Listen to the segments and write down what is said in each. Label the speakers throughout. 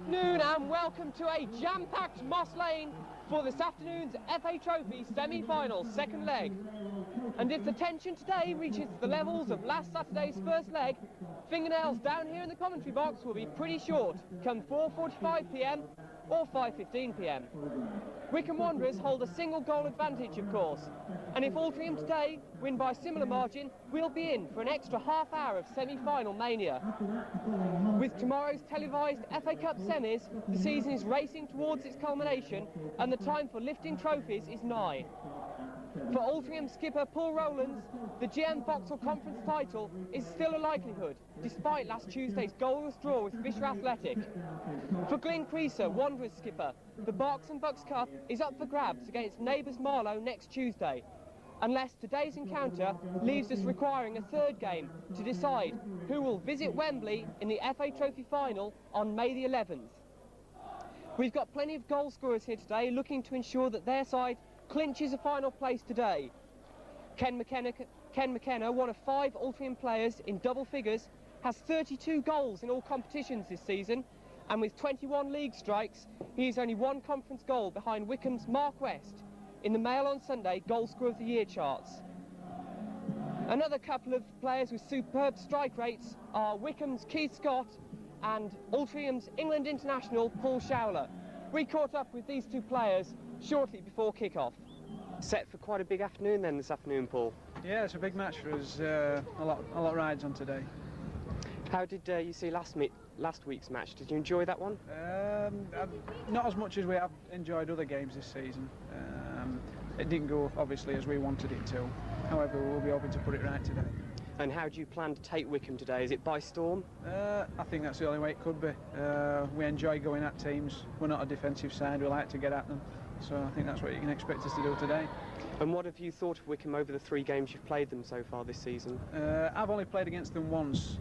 Speaker 1: afternoon and welcome to a jam-packed Moss Lane for this afternoon's FA Trophy semi-final second leg. And if the tension today reaches the levels of last Saturday's first leg, fingernails down here in the commentary box will be pretty short come 4:45 p.m. or 5:15 p.m. Wycombe Wanderers hold a single goal advantage, of course, and if Altrincham today win by a similar margin, we'll be in for an extra half hour of semi-final mania. With tomorrow's televised FA Cup semis, the season is racing towards its culmination and the time for lifting trophies is nigh. For Altrincham skipper Paul Rowlands, the GM Vauxhall Conference title is still a likelihood, despite last Tuesday's goalless draw with Fisher Athletic. For Glyn Creaser, Wanderers skipper, the Berks and Bucks Cup is up for grabs against neighbours Marlow next Tuesday, unless today's encounter leaves us requiring a third game to decide who will visit Wembley in the FA Trophy final on May the 11th. We've got plenty of goal scorers here today looking to ensure that their side clinches a final place today. Ken McKenna, one of 5 Altrincham players in double figures, has 32 goals in all competitions this season, and with 21 league strikes, he is only 1 conference goal behind Wycombe's Mark West in the Mail on Sunday Goal Scorer of the Year charts. Another couple of players with superb strike rates are Wycombe's Keith Scott and Altringham's England international Paul Showler. We caught up with these 2 players shortly before kick-off. Set for quite a big afternoon then this afternoon, Paul.
Speaker 2: Yeah, it's a big match for us. A lot of rides on today.
Speaker 1: How did you see last week's match? Did you enjoy that one?
Speaker 2: Not as much as we have enjoyed other games this season. It didn't go obviously as we wanted it to. However, we'll be hoping to put it right today.
Speaker 1: And how do you plan to take Wycombe today? Is it by storm?
Speaker 2: I think that's the only way it could be. We enjoy going at teams. We're not a defensive side. We like to get at them. So I think that's what you can expect us to do today.
Speaker 1: And what have you thought of Wycombe over the 3 games you've played them so far this season?
Speaker 2: I've only played against them once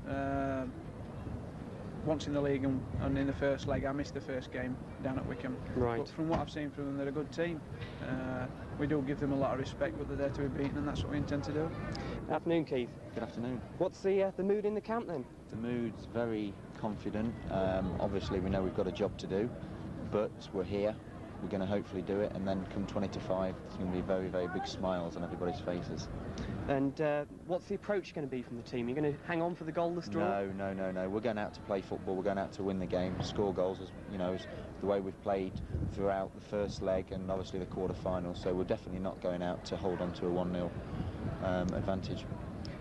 Speaker 2: in the league, and in the first leg I missed the first game down at Wycombe.
Speaker 1: Right.
Speaker 2: But from what I've seen from them, they're a good team. We do give them a lot of respect, but they're there to be beaten, and that's what we intend to do.
Speaker 1: Afternoon, Keith.
Speaker 3: Good afternoon.
Speaker 1: What's the mood in the camp then?
Speaker 3: The mood's very confident. Obviously we know we've got a job to do, but we're here. We're going to hopefully do it, and then come 20 to 5, there's going to be very, very big smiles on everybody's faces.
Speaker 1: And what's the approach going to be from the team? You're going to hang on for the goalless draw?
Speaker 3: No. We're going out to play football. We're going out to win the game, score goals, as you know, as the way we've played throughout the first leg and obviously the quarter-final. So we're definitely not going out to hold on to a 1-0 advantage.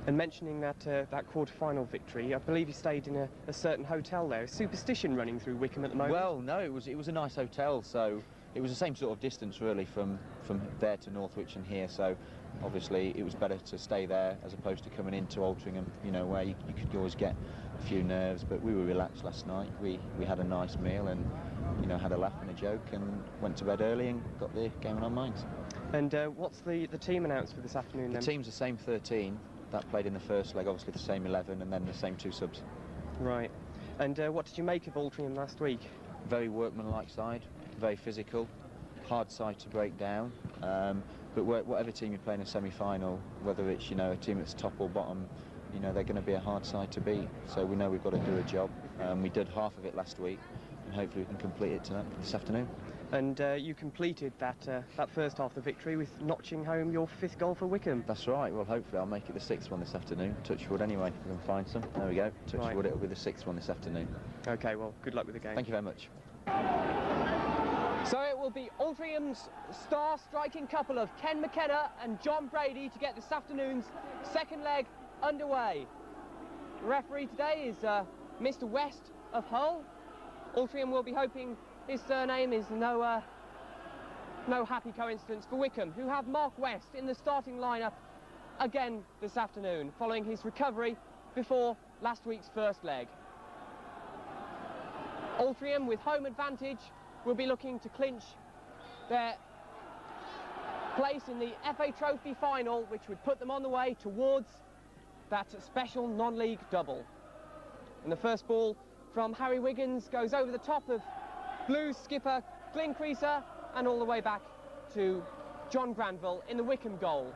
Speaker 1: And mentioning that that quarter-final victory, I believe you stayed in a certain hotel there. Is superstition running through Wycombe at the moment?
Speaker 3: Well, no, it was a nice hotel, so it was the same sort of distance really from there to Northwich and here, so obviously it was better to stay there as opposed to coming into Altrincham, you know, where you could always get a few nerves. But we were relaxed last night. We had a nice meal and, you know, had a laugh and a joke and went to bed early and got the game on our minds.
Speaker 1: And what's the team announced for this afternoon then?
Speaker 3: The team's the same 13 that played in the first leg, obviously the same 11 and then the same 2 subs.
Speaker 1: Right. And what did you make of Altrincham last week?
Speaker 3: Very workmanlike side, very physical, hard side to break down. But whatever team you play in a semi-final, whether it's, you know, a team that's top or bottom, you know, they're going to be a hard side to beat. So we know we've got to do a job. We did half of it last week, and hopefully we can complete it this afternoon. And
Speaker 1: you completed that first half of the victory with notching home your 5th goal for Wycombe.
Speaker 3: That's right. Well, hopefully I'll make it the 6th one this afternoon. Touch wood anyway, if we can find some. There we go. Touch wood, it'll be the 6th one this afternoon.
Speaker 1: OK, well, good luck with the game.
Speaker 3: Thank you very much.
Speaker 1: So it will be Altrincham's star striking couple of Ken McKenna and John Brady to get this afternoon's second leg underway. The referee today is Mr. West of Hull. Altrincham will be hoping his surname is no happy coincidence for Wycombe, who have Mark West in the starting lineup again this afternoon, following his recovery before last week's first leg. Altrincham, with home advantage, will be looking to clinch their place in the FA Trophy final, which would put them on the way towards that special non-league double. And the first ball from Harry Wiggins goes over the top of Blues skipper Glyn Creaser and all the way back to John Granville in the Wycombe goal.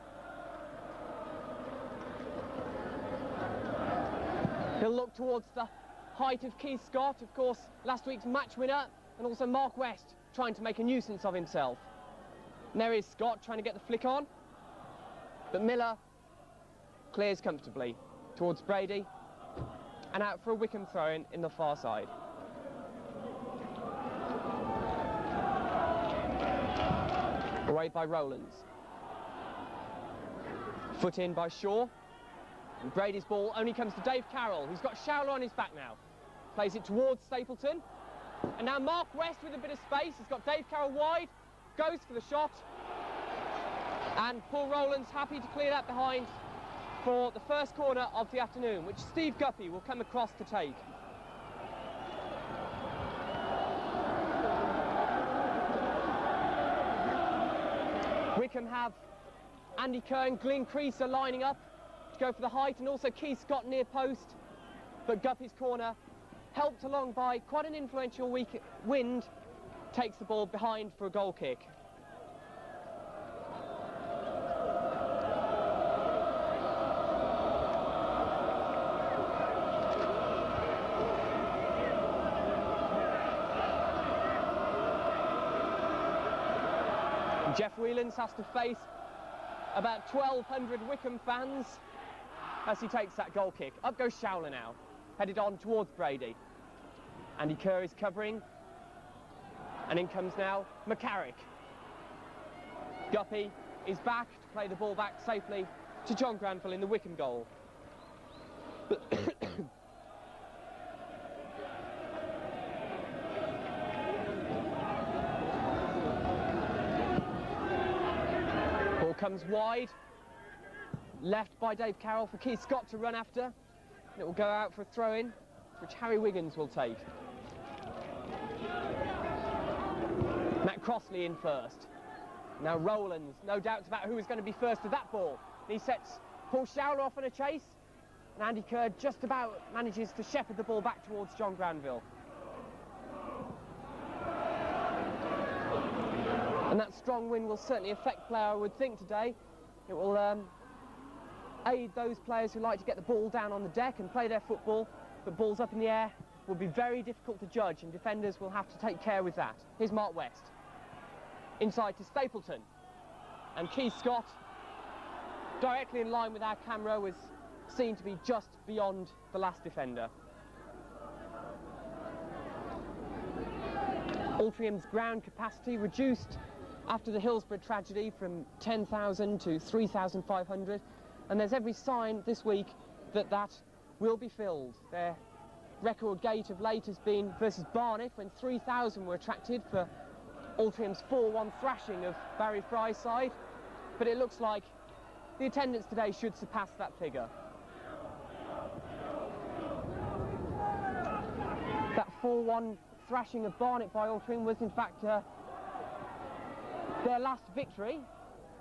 Speaker 1: He'll look towards the height of Keith Scott, of course, last week's match winner, and also Mark West trying to make a nuisance of himself. And there is Scott trying to get the flick on, but Miller clears comfortably towards Brady and out for a Wycombe throw-in in the far side. Away by Rowlands. Foot in by Shaw. And Brady's ball only comes to Dave Carroll, who's got Showler on his back now. Plays it towards Stapleton. And now Mark West with a bit of space. He's got Dave Carroll wide. Goes for the shot. And Paul Rowlands happy to clear that behind for the first corner of the afternoon, which Steve Guppy will come across to take. Wycombe have Andy Kerr and Glyn Creaser lining up to go for the height, and also Keith Scott near post. But Guppy's corner, helped along by quite an influential wind, takes the ball behind for a goal kick. Jeff Whelans has to face about 1,200 Wycombe fans as he takes that goal kick. Up goes Showler now, headed on towards Brady. Andy Kerr is covering, and in comes now McCarrick. Guppy is back to play the ball back safely to John Granville in the Wycombe goal. Comes wide, left by Dave Carroll for Keith Scott to run after, and it will go out for a throw-in, which Harry Wiggins will take. Matt Crossley in first. Now Rowlands, no doubts about who is going to be first to that ball. He sets Paul Showler off on a chase, and Andy Kerr just about manages to shepherd the ball back towards John Granville. And that strong wind will certainly affect play, I would think, today. It will aid those players who like to get the ball down on the deck and play their football, but balls up in the air will be very difficult to judge, and defenders will have to take care with that. Here's Mark West. Inside to Stapleton. And Keith Scott, directly in line with our camera, was seen to be just beyond the last defender. Altringham's ground capacity reduced after the Hillsborough tragedy from 10,000 to 3,500, and there's every sign this week that that will be filled. Their record gate of late has been versus Barnet, when 3,000 were attracted for Altringham's 4-1 thrashing of Barry Fry's side, but it looks like the attendance today should surpass that figure. That 4-1 thrashing of Barnet by Altrincham was in fact their last victory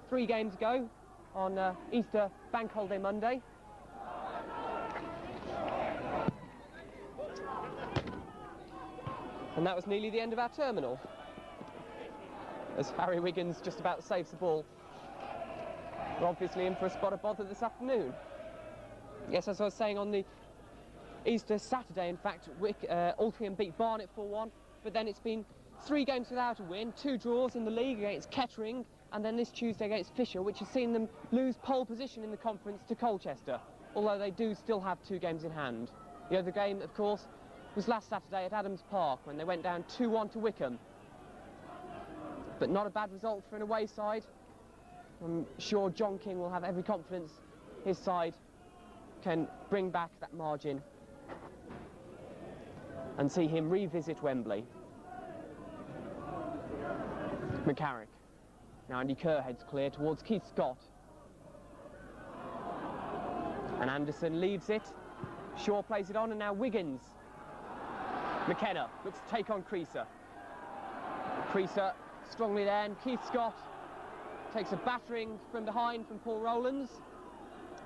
Speaker 1: 3 games ago on Easter Bank Holiday Monday. And that was nearly the end of our terminal, as Harry Wiggins just about saves the ball. We're obviously in for a spot of bother this afternoon. Yes, as I was saying, on the Easter Saturday, in fact, Altrincham beat Barnet 4-1, but then it's been 3 games without a win, 2 draws in the league against Kettering, and then this Tuesday against Fisher, which has seen them lose pole position in the conference to Colchester, although they do still have 2 games in hand. The other game, of course, was last Saturday at Adams Park, when they went down 2-1 to Wycombe. But not a bad result for an away side. I'm sure John King will have every confidence his side can bring back that margin and see him revisit Wembley. McCarrick. Now Andy Kerr heads clear towards Keith Scott. And Anderson leaves it. Shaw plays it on, and now Wiggins. McKenna looks to take on Creaser. Creaser strongly there, and Keith Scott takes a battering from behind from Paul Rowlands,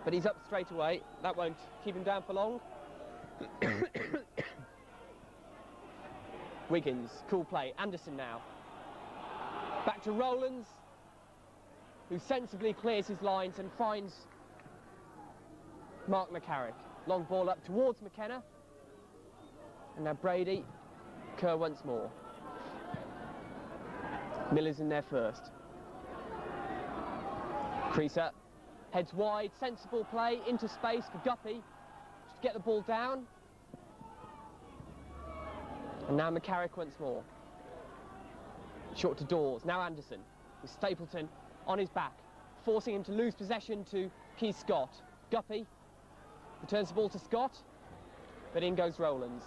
Speaker 1: but he's up straight away. That won't keep him down for long. Wiggins, cool play. Anderson now. Back to Rowlands, who sensibly clears his lines and finds Mark McCarrick. Long ball up towards McKenna. And now Brady, Kerr once more. Miller's in there first. Creaser heads wide, sensible play into space for Guppy to get the ball down. And now McCarrick once more. Short to Dawes, now Anderson with Stapleton on his back, forcing him to lose possession to Keith Scott. Guppy returns the ball to Scott, but in goes Rowlands.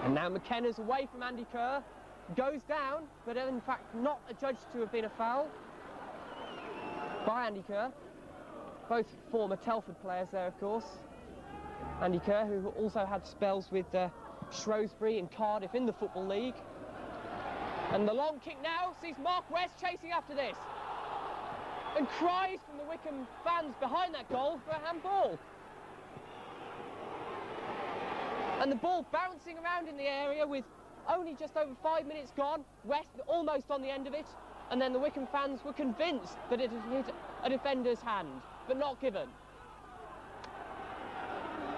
Speaker 1: And now McKenna's away from Andy Kerr, goes down, but in fact not adjudged to have been a foul by Andy Kerr. Both former Telford players there, of course. Andy Kerr, who also had spells with Shrewsbury and Cardiff in the Football League. And the long kick now sees Mark West chasing after this. And cries from the Wycombe fans behind that goal for a handball. And the ball bouncing around in the area with only just over 5 minutes gone. West almost on the end of it. And then the Wycombe fans were convinced that it had hit a defender's hand, but not given.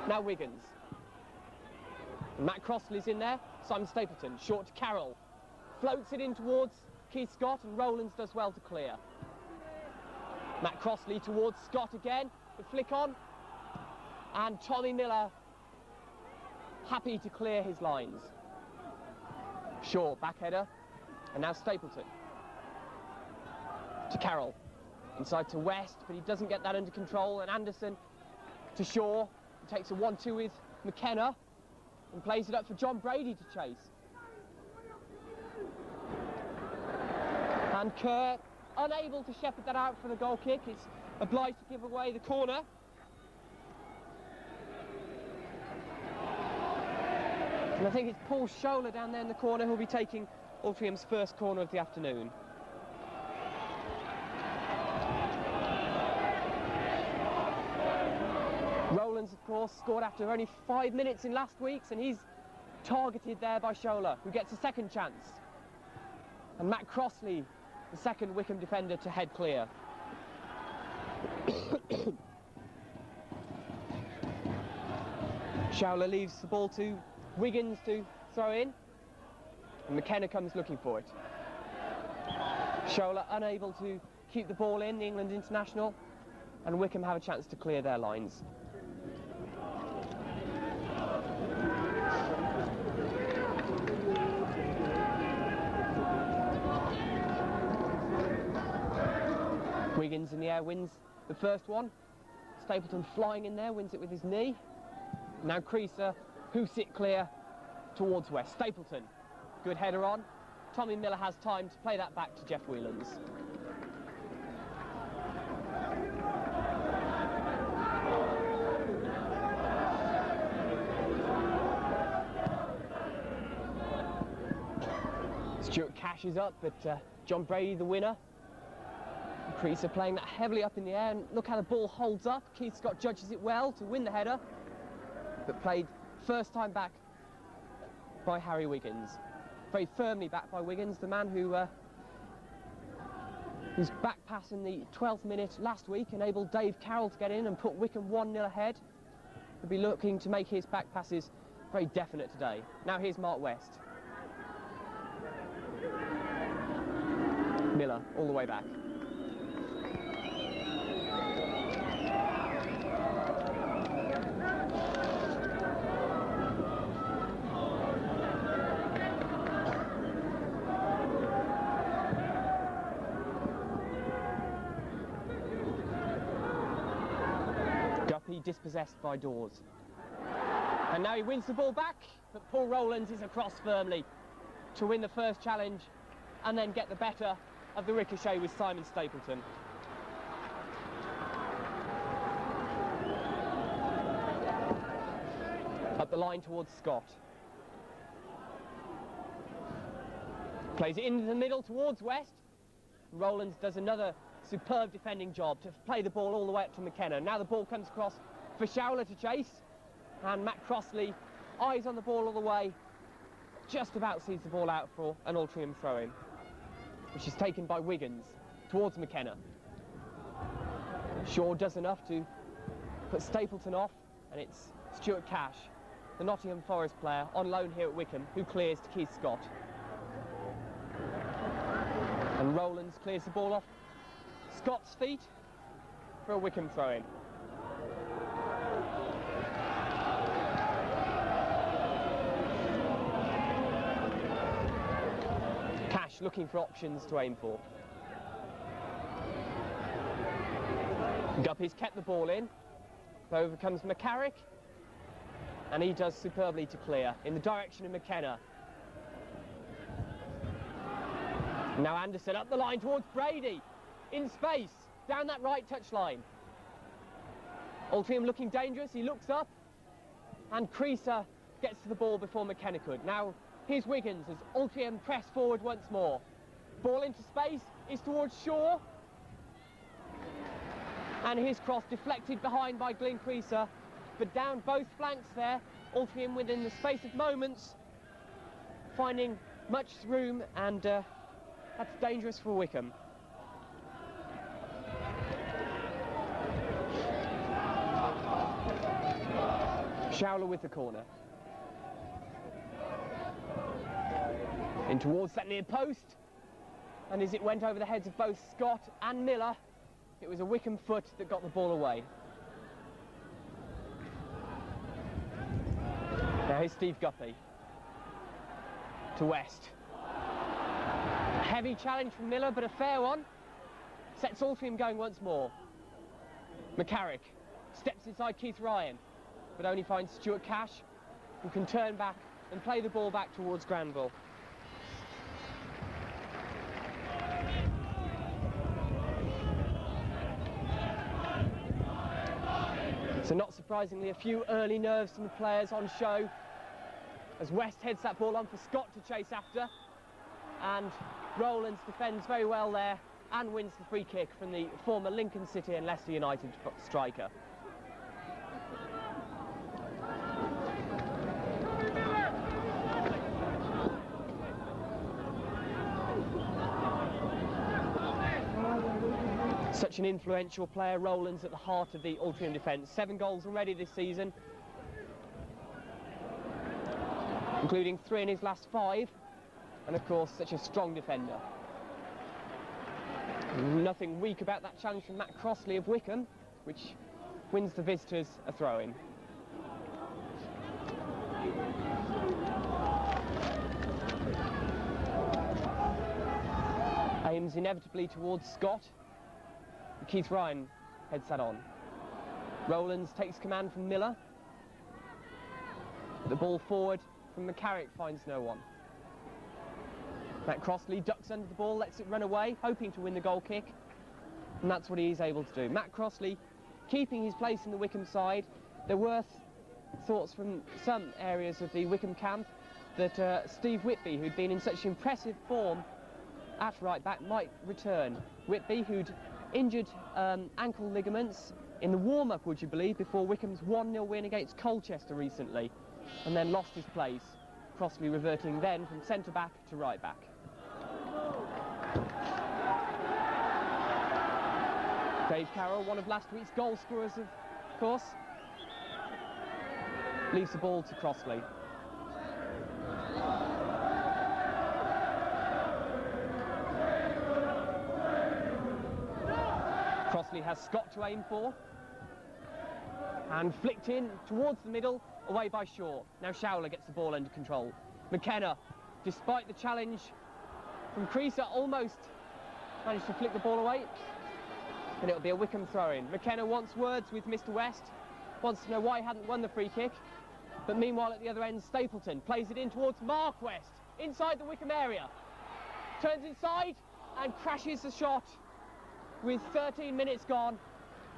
Speaker 1: Now Wiggins. And Matt Crossley's in there. Simon Stapleton, short to Carroll. Floats it in towards Keith Scott, and Rowlands does well to clear. Matt Crossley towards Scott again. The flick on. And Tommy Miller happy to clear his lines. Shaw, back header. And now Stapleton. To Carroll. Inside to West, but he doesn't get that under control. And Anderson to Shaw. He takes a 1-2 with McKenna. And plays it up for John Brady to chase. And Kerr, unable to shepherd that out for the goal kick, is obliged to give away the corner. And I think it's Paul Scholler down there in the corner who'll be taking Altringham's first corner of the afternoon. Rowlands, of course, scored after only 5 minutes in last week's, and he's targeted there by Scholler, who gets a second chance. And Matt Crossley, the second Wycombe defender, to head clear. Scholler leaves the ball to Wiggins to throw in, and McKenna comes looking for it. Scholler unable to keep the ball in, the England international, and Wycombe have a chance to clear their lines. Wiggins in the air wins the first one. Stapleton flying in there, wins it with his knee. Now Creaser hoofs it clear towards West. Stapleton, good header on. Tommy Miller has time to play that back to Jeff Whelans. Stuart Cash is up, but John Brady the winner. Creaser playing that heavily up in the air, and look how the ball holds up. Keith Scott judges it well to win the header, but played first time back by Harry Wiggins. Very firmly back by Wiggins, the man who whose back pass in the 12th minute last week enabled Dave Carroll to get in and put Wycombe 1-0 ahead. He'll be looking to make his back passes very definite today. Now here's Mark West. Miller all the way back. Dispossessed by Dawes. And now he wins the ball back, but Paul Rowlands is across firmly to win the first challenge and then get the better of the ricochet with Simon Stapleton. Up the line towards Scott. Plays it into the middle towards West. Rowlands does another superb defending job to play the ball all the way up to McKenna. Now the ball comes across for Scholler to chase, and Matt Crossley, eyes on the ball all the way, just about sees the ball out for an Altrincham throw-in, which is taken by Wiggins towards McKenna. Shaw does enough to put Stapleton off, and it's Stuart Cash the Nottingham Forest player on loan here at Wycombe, who clears to Keith Scott. And Rowlands clears the ball off Scott's feet for a Wycombe throw-in. Cash looking for options to aim for. Guppy's kept the ball in. Over comes McCarrick, and he does superbly to clear in the direction of McKenna. Now Anderson up the line towards Brady, in space, down that right touch line. Altrincham looking dangerous, he looks up, and Creaser gets to the ball before McKenna could. Now here's Wiggins as Altrincham press forward once more. Ball into space is towards Shaw. And his cross deflected behind by Glyn Creaser, but down both flanks there. Altrincham within the space of moments, finding much room, and that's dangerous for Wycombe. Showler with the corner. In towards that near post, and as it went over the heads of both Scott and Miller, it was a Wycombe foot that got the ball away. Now here's Steve Guppy to West. Heavy challenge from Miller, but a fair one. Sets Altrincham going once more. McCarrick steps inside Keith Ryan, but only finds Stuart Cash, who can turn back and play the ball back towards Granville. So not surprisingly, a few early nerves from the players on show as West heads that ball on for Scott to chase after, and Rowlands defends very well there and wins the free kick from the former Lincoln City and Leicester United striker. Such an influential player, Rowlands, at the heart of the Altrincham defence. 7 goals already this season, including 3 in his last 5, and of course such a strong defender. Nothing weak about that challenge from Matt Crossley of Wycombe, which wins the visitors a throw-in. Aims inevitably towards Scott. Keith Ryan heads that on. Rowlands takes command from Miller. The ball forward from McCarrick finds no one. Matt Crossley ducks under the ball, lets it run away, hoping to win the goal kick, and that's what he is able to do. Matt Crossley keeping his place in the Wycombe side. There were thoughts from some areas of the Wycombe camp that Steve Whitby, who'd been in such impressive form at right back, might return. Whitby, who'd injured ankle ligaments in the warm-up, would you believe, before Wycombe's 1-0 win against Colchester recently, and then lost his place. Crossley reverting then from centre-back to right-back. Dave Carroll, one of last week's goal scorers, of course, leaves the ball to Crossley. Crossley has Scott to aim for, and flicked in towards the middle, away by Shaw. Now Showler gets the ball under control. McKenna, despite the challenge from Creaser, almost managed to flick the ball away, and it'll be a Wycombe throw-in. McKenna wants words with Mr. West, wants to know why he hadn't won the free kick, but meanwhile at the other end, Stapleton plays it in towards Mark West, inside the Wycombe area. Turns inside and crashes the shot with 13 minutes gone,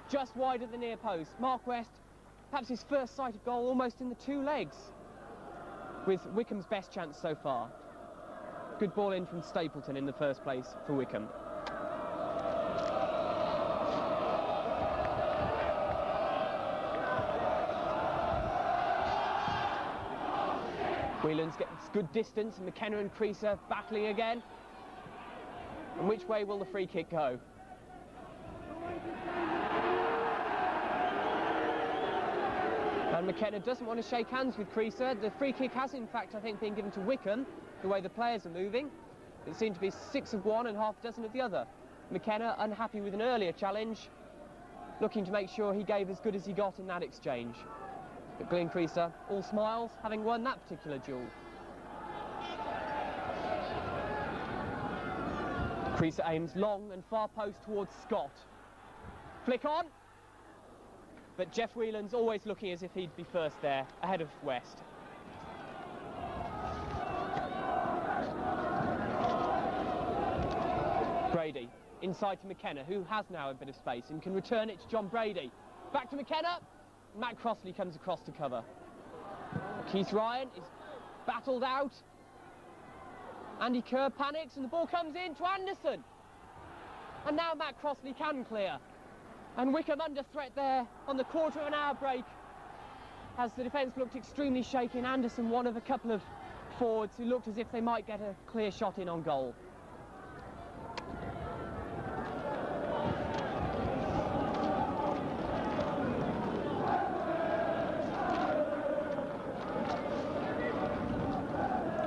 Speaker 1: just wide of the near post. Mark West, perhaps his first sight of goal, almost in the 2 legs, with Wycombe's best chance so far. Good ball in from Stapleton in the first place for Wycombe. Whelan's gets good distance, and McKenna and Creaser battling again. And which way will the free kick go? And McKenna doesn't want to shake hands with Creaser. The free kick has, in fact, I think, been given to Wycombe, the way the players are moving. It seemed to be 6 of one and half a dozen of the other. McKenna, unhappy with an earlier challenge, looking to make sure he gave as good as he got in that exchange. But Glyn Creaser, all smiles, having won that particular duel. Creaser aims long and far post towards Scott. Flick on! But Jeff Whelan's always looking as if he'd be first there, ahead of West. Brady, inside to McKenna, who has now a bit of space and can return it to John Brady. Back to McKenna. Matt Crossley comes across to cover. Keith Ryan is battled out. Andy Kerr panics and the ball comes in to Anderson. And now Matt Crossley can clear. And Wycombe under threat there on the quarter of an hour break as the defence looked extremely shaky, and Anderson, one of a couple of forwards who looked as if they might get a clear shot in on goal.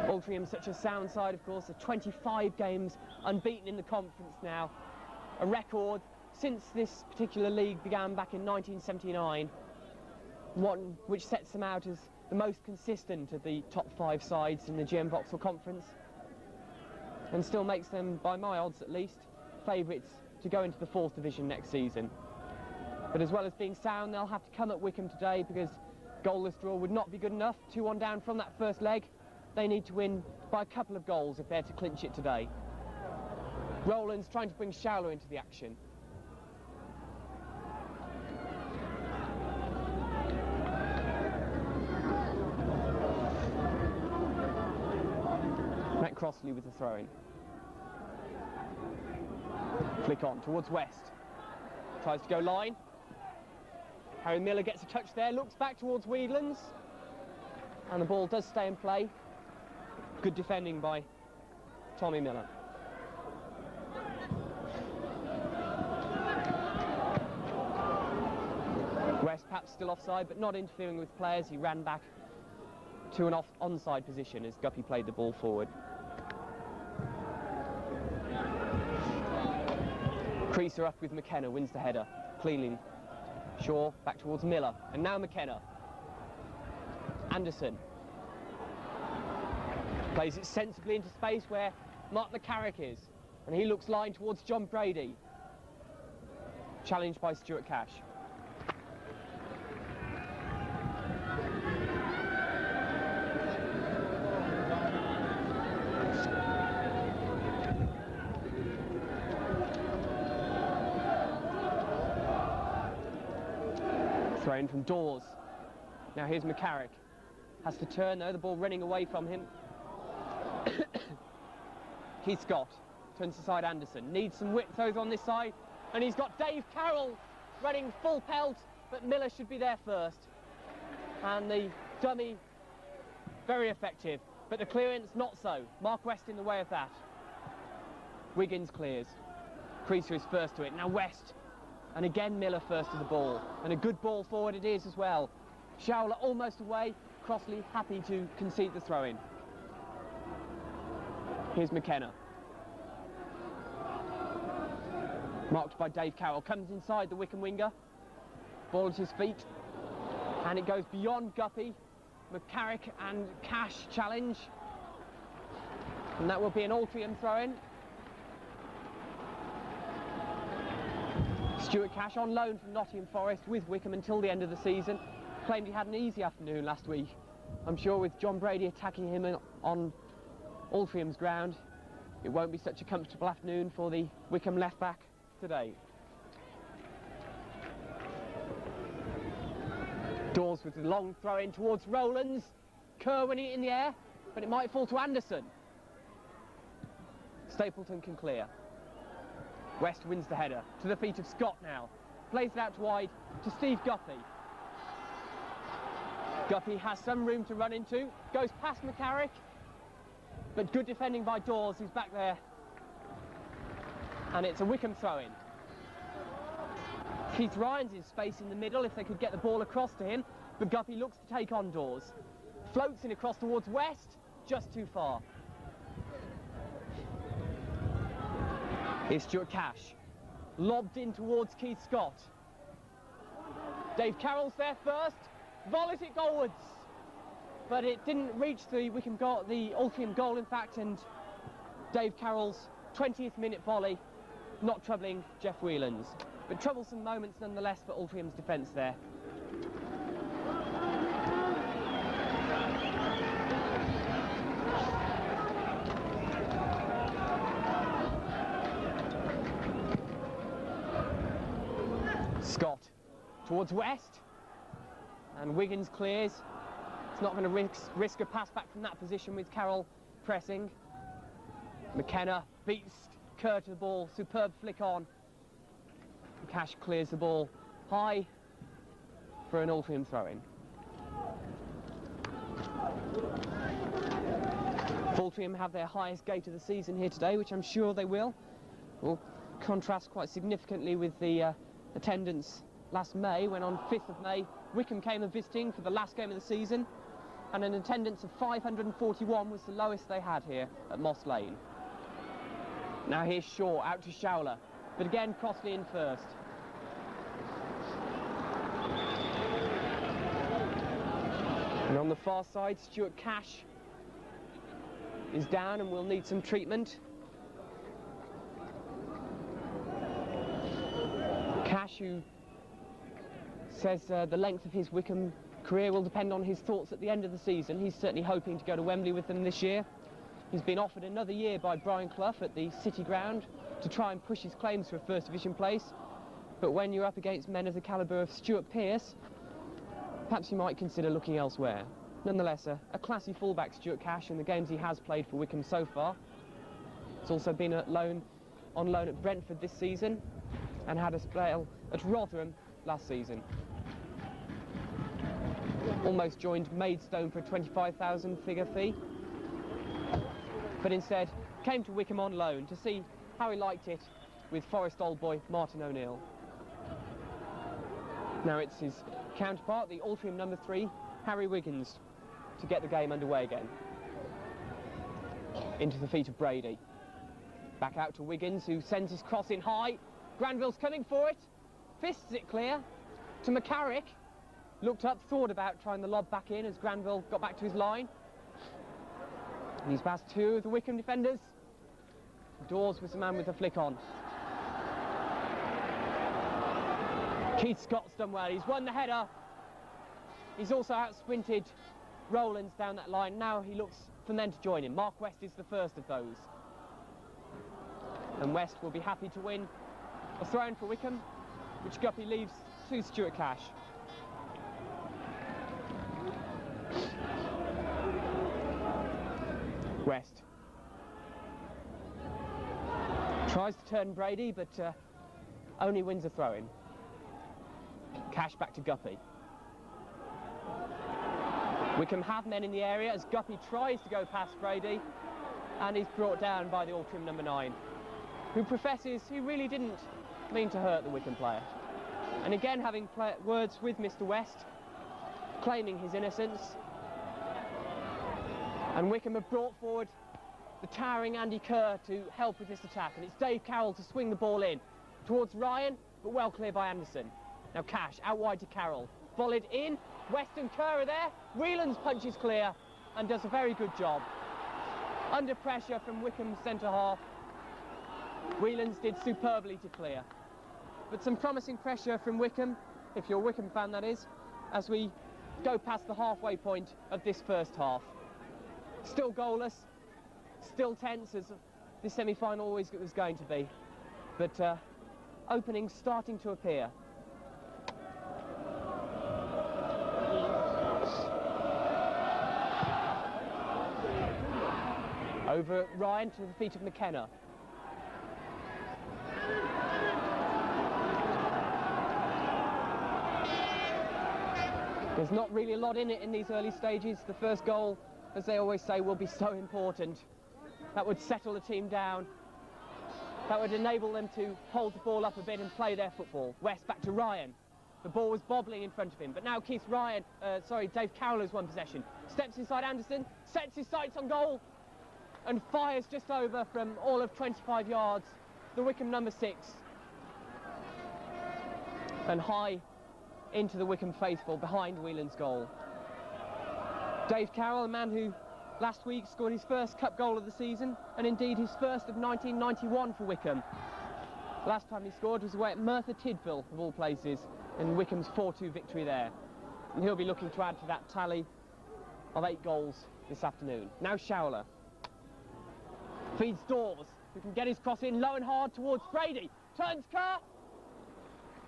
Speaker 1: Altrincham, such a sound side, of course, 25 games unbeaten in the conference now, a record since this particular league began back in 1979, one which sets them out as the most consistent of the top 5 sides in the GM Vauxhall Conference, and still makes them, by my odds at least, favourites to go into the 4th division next season. But as well as being sound, they'll have to come at Wycombe today because goalless draw would not be good enough. 2-1 down from that first leg. They need to win by a couple of goals if they're to clinch it today. Rowland's trying to bring Showler into the action. Matt Crossley with the throw-in. Flick on towards West. Tries to go line. Harry Miller gets a touch there, looks back towards Whelan's. And the ball does stay in play. Good defending by Tommy Miller. West perhaps still offside, but not interfering with players. He ran back to an onside position as Guppy played the ball forward. Creaser up with McKenna, wins the header cleanly. Shaw back towards Miller, and now McKenna. Anderson plays it sensibly into space where Mark McCarrick is, and he looks line towards John Brady. Challenged by Stuart Cash. Thrown from Dawes. Now here's McCarrick. Has to turn though, the ball running away from him. Keith Scott turns aside Anderson. Needs some width over on this side. And he's got Dave Carroll running full pelt, but Miller should be there first. And the dummy, very effective. But the clearance, not so. Mark West in the way of that. Wiggins clears. Creaser is first to it. Now West. And again Miller first to the ball. And a good ball forward it is as well. Showler almost away. Crossley happy to concede the throw-in. Here's McKenna. Marked by Dave Carroll. Comes inside the Wycombe winger. Ball at his feet. And it goes beyond Guppy. McCarrick and Cash challenge. And that will be an Altrincham throw-in. Stuart Cash on loan from Nottingham Forest with Wycombe until the end of the season. Claimed he had an easy afternoon last week. I'm sure with John Brady attacking him on Altringham's ground, it won't be such a comfortable afternoon for the Wycombe left-back today. Dawes with the long throw-in towards Rowlands. Kerr winning it in the air, but it might fall to Anderson. Stapleton can clear. West wins the header. To the feet of Scott now. Plays it out to wide to Steve Guppy. Guppy has some room to run into. Goes past McCarrick. But good defending by Dawes, who's back there. And it's a Wycombe throw-in. Keith Ryan's in space in the middle if they could get the ball across to him. but Guppy looks to take on Dawes. Floats in across towards West, just too far. Here's Stuart Cash, lobbed in towards Keith Scott. Dave Carroll's there first, volleys it goalwards, but it didn't reach the Wycombe goal, the Altrincham goal in fact, and Dave Carroll's 20th minute volley not troubling Jeff Whelan's, but troublesome moments nonetheless for Altringham's defence there. Scott towards West, and Wiggins clears. It's not going to risk a pass back from that position with Carroll pressing. McKenna beats Kerr to the ball, superb flick on. Cash clears the ball high for an Altrincham throw-in. Altrincham have their highest gate of the season here today, which I'm sure they will contrast quite significantly with the attendance last May, when on 5th of May Wycombe came a visiting for the last game of the season, and an attendance of 541 was the lowest they had here at Moss Lane. Now here's Shaw out to Showler, but again Crossley in first. And on the far side, Stuart Cash is down and will need some treatment. Cash, who says the length of his Wycombe career will depend on his thoughts at the end of the season. He's certainly hoping to go to Wembley with them this year. He's been offered another year by Brian Clough at the City Ground to try and push his claims for a First Division place. But when you're up against men of the calibre of Stuart Pearce, perhaps you might consider looking elsewhere. Nonetheless, a classy fullback, Stuart Cash, in the games he has played for Wycombe so far. He's also been on loan at Brentford this season, and had a spell at Rotherham last season. Almost joined Maidstone for a 25,000 figure fee, but instead came to Wycombe on loan to see how he liked it with Forest old boy Martin O'Neill. Now it's his counterpart, the Altrincham number 3, Harry Wiggins, to get the game underway again. Into the feet of Brady. Back out to Wiggins, who sends his cross in high. Granville's coming for it, fists it clear to McCarrick. Looked up, thought about trying the lob back in as Granville got back to his line. And he's past two of the Wycombe defenders. Dawes was the man with the flick on. Keith Scott's done well, he's won the header. He's also out-sprinted Rowlands down that line. Now he looks for men to join him. Mark West is the first of those. And West will be happy to win a throw-in for Wycombe, which Guppy leaves to Stuart Cash. West tries to turn Brady, but only wins a throw-in. Cash back to Guppy. Wycombe have men in the area as Guppy tries to go past Brady, and he's brought down by the Altrincham number 9, who professes he really didn't mean to hurt the Wycombe player. And again, having words with Mr. West, claiming his innocence. And Wycombe have brought forward the towering Andy Kerr to help with this attack, and it's Dave Carroll to swing the ball in towards Ryan, but well cleared by Anderson. Now Cash out wide to Carroll, volleyed in. West and Kerr are there. Whelan's punches clear and does a very good job. Under pressure from Wycombe's centre half, Whelan's did superbly to clear. But some promising pressure from Wycombe, if you're a Wycombe fan that is, as we go past the halfway point of this first half. Still goalless, still tense as this semi-final always was going to be, but openings starting to appear. Over Ryan to the feet of McKenna. There's not really a lot in it in these early stages. The first goal, as they always say, will be so important. That would settle the team down. That would enable them to hold the ball up a bit and play their football. West back to Ryan. The ball was bobbling in front of him, but now Dave Carroll has won possession. Steps inside Anderson, sets his sights on goal, and fires just over from all of 25 yards. The Wycombe number 6. And high into the Wycombe faithful, behind Whelan's goal. Dave Carroll, a man who last week scored his first cup goal of the season, and indeed his first of 1991 for Wycombe. Last time he scored was away at Merthyr Tydfil, of all places, in Wycombe's 4-2 victory there. And he'll be looking to add to that tally of 8 goals this afternoon. Now Showler feeds Dawes, who can get his cross in low and hard towards Brady. Turns Kerr,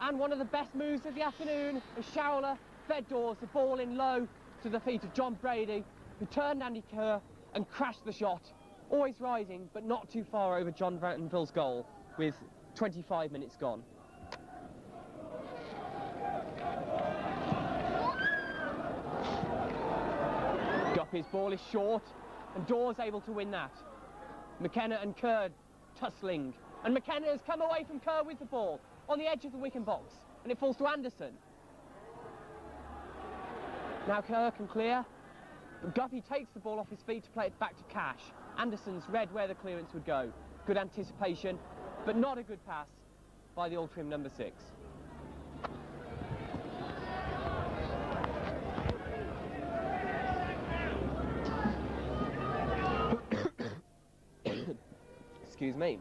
Speaker 1: and one of the best moves of the afternoon as Showler fed Dawes the ball in low to the feet of John Brady, who turned Andy Kerr and crashed the shot, always rising but not too far over John Vandenville's goal with 25 minutes gone. Guppy's ball is short and Dawes able to win that. McKenna and Kerr tussling, and McKenna has come away from Kerr with the ball on the edge of the Wycombe box, and it falls to Anderson. Now Kerr can clear, but Guppy takes the ball off his feet to play it back to Cash. Anderson's read where the clearance would go. Good anticipation, but not a good pass by the Altrincham number 6. Excuse me.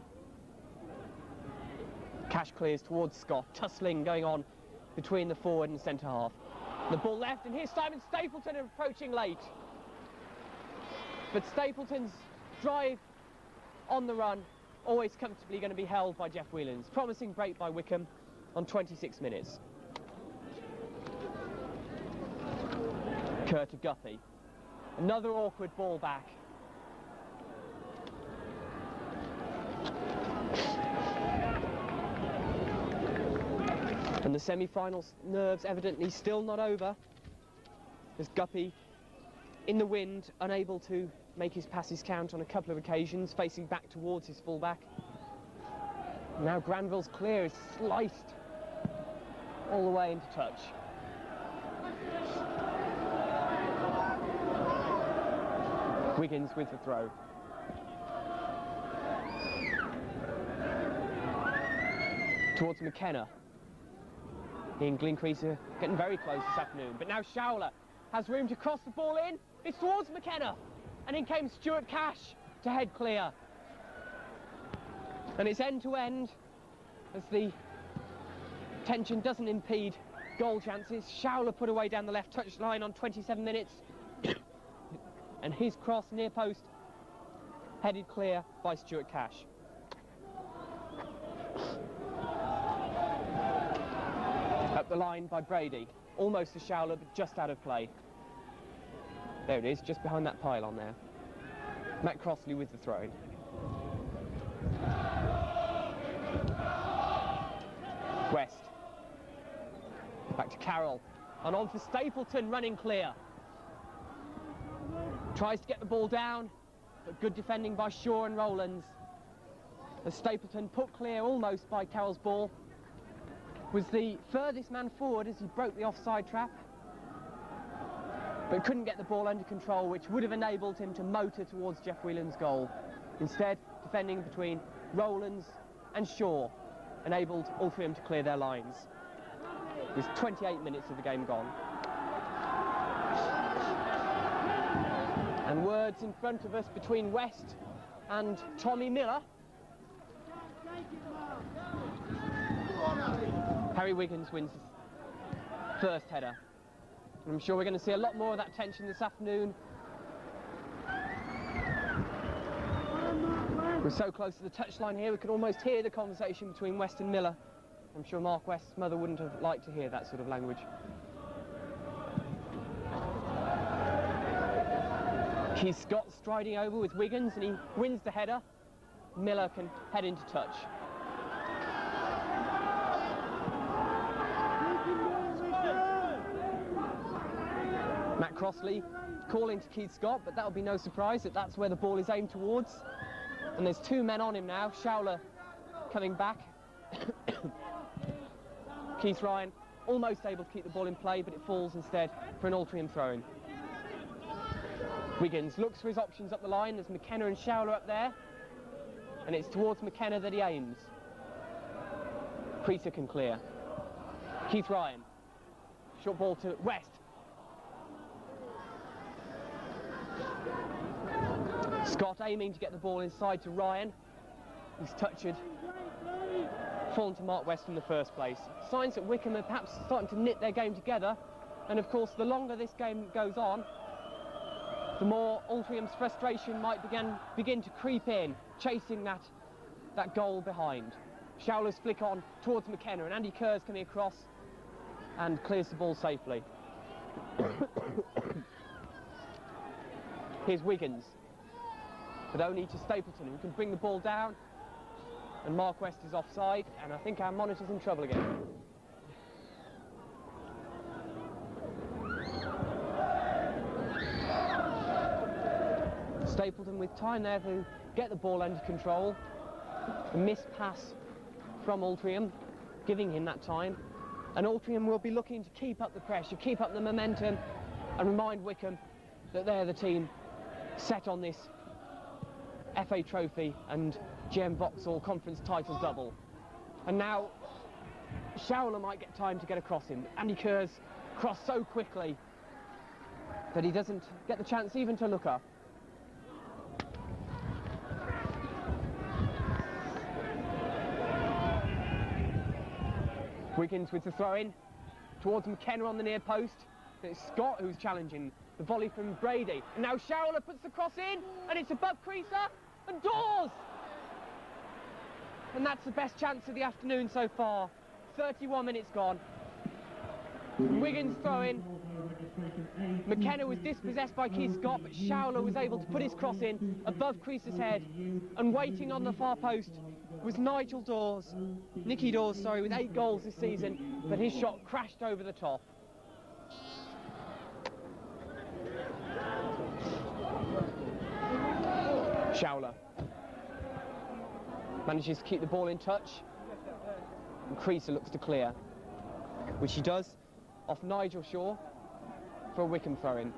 Speaker 1: Cash clears towards Scott, tussling going on between the forward and centre half. The ball left, and here's Simon Stapleton approaching late. But Stapleton's drive on the run, always comfortably going to be held by Jeff Whelans. Promising break by Wycombe on 26 minutes. Kerr to Guppy. Another awkward ball back. And the semi-finals nerves evidently still not over, as Guppy in the wind, unable to make his passes count on a couple of occasions, facing back towards his fullback. Now Granville's clear is sliced all the way into touch. Wiggins with the throw. Towards McKenna. Ian Glencrease are getting very close this afternoon, but now Showler has room to cross the ball in. It's towards McKenna, and in came Stuart Cash to head clear. And it's end to end as the tension doesn't impede goal chances. Showler put away down the left touch line on 27 minutes, and his cross near post headed clear by Stuart Cash. Up the line by Brady, almost to Showler, but just out of play. There it is, just behind that pylon there. Matt Crossley with the throw-in. West. Back to Carroll, and on for Stapleton, running clear. Tries to get the ball down, but good defending by Shaw and Rowlands. As Stapleton put clear almost by Carroll's ball, was the furthest man forward as he broke the offside trap, but couldn't get the ball under control, which would have enabled him to motor towards Jeff Whelan's goal. Instead, defending between Rowlands and Shaw enabled Altrincham to clear their lines. With 28 minutes of the game gone. And words in front of us between West and Tommy Miller. Harry Wiggins wins the first header. And I'm sure we're going to see a lot more of that tension this afternoon. We're so close to the touchline here, we can almost hear the conversation between West and Miller. I'm sure Mark West's mother wouldn't have liked to hear that sort of language. Keith Scott striding over with Wiggins, and he wins the header. Miller can head into touch. Matt Crossley calling to Keith Scott, but that'll be no surprise that that's where the ball is aimed towards. And there's 2 men on him now. Showler coming back. Keith Ryan almost able to keep the ball in play, but it falls instead for an Altrincham throw-in. Wiggins looks for his options up the line. There's McKenna and Showler up there, and it's towards McKenna that he aims. Creaser can clear. Keith Ryan, short ball to West. Scott aiming to get the ball inside to Ryan. He's touched, fallen to Mark West in the first place. Signs that Wycombe are perhaps starting to knit their game together, and of course the longer this game goes on, the more Altrincham's frustration might begin to creep in, chasing that goal behind. Showler's flick on towards McKenna, and Andy Kerr's coming across and clears the ball safely. Here's Wiggins, but only to Stapleton, who can bring the ball down, and Mark West is offside, and I think our monitor's in trouble again. Stapleton with time there to get the ball under control. A missed pass from Altrincham, giving him that time. And Altrincham will be looking to keep up the pressure, keep up the momentum, and remind Wycombe that they're the team set on this FA Trophy and GM Vauxhall Conference titles double. And now Showler might get time to get across him. Andy Kerr's crossed so quickly that he doesn't get the chance even to look up. Wiggins with the throw-in towards McKenna on the near post. It's Scott who's challenging the volley from Brady. And now Showler puts the cross in, and it's above Creaser, and Dawes! And that's the best chance of the afternoon so far. 31 minutes gone. Wiggins throw-in. McKenna was dispossessed by Keith Scott, but Showler was able to put his cross in above Creaser's head, and waiting on the far post was Nicky Dawes, sorry, with 8 goals this season, but his shot crashed over the top. Showler manages to keep the ball in touch, and Creaser looks to clear, which he does off Nigel Shaw for a Wycombe throw-in.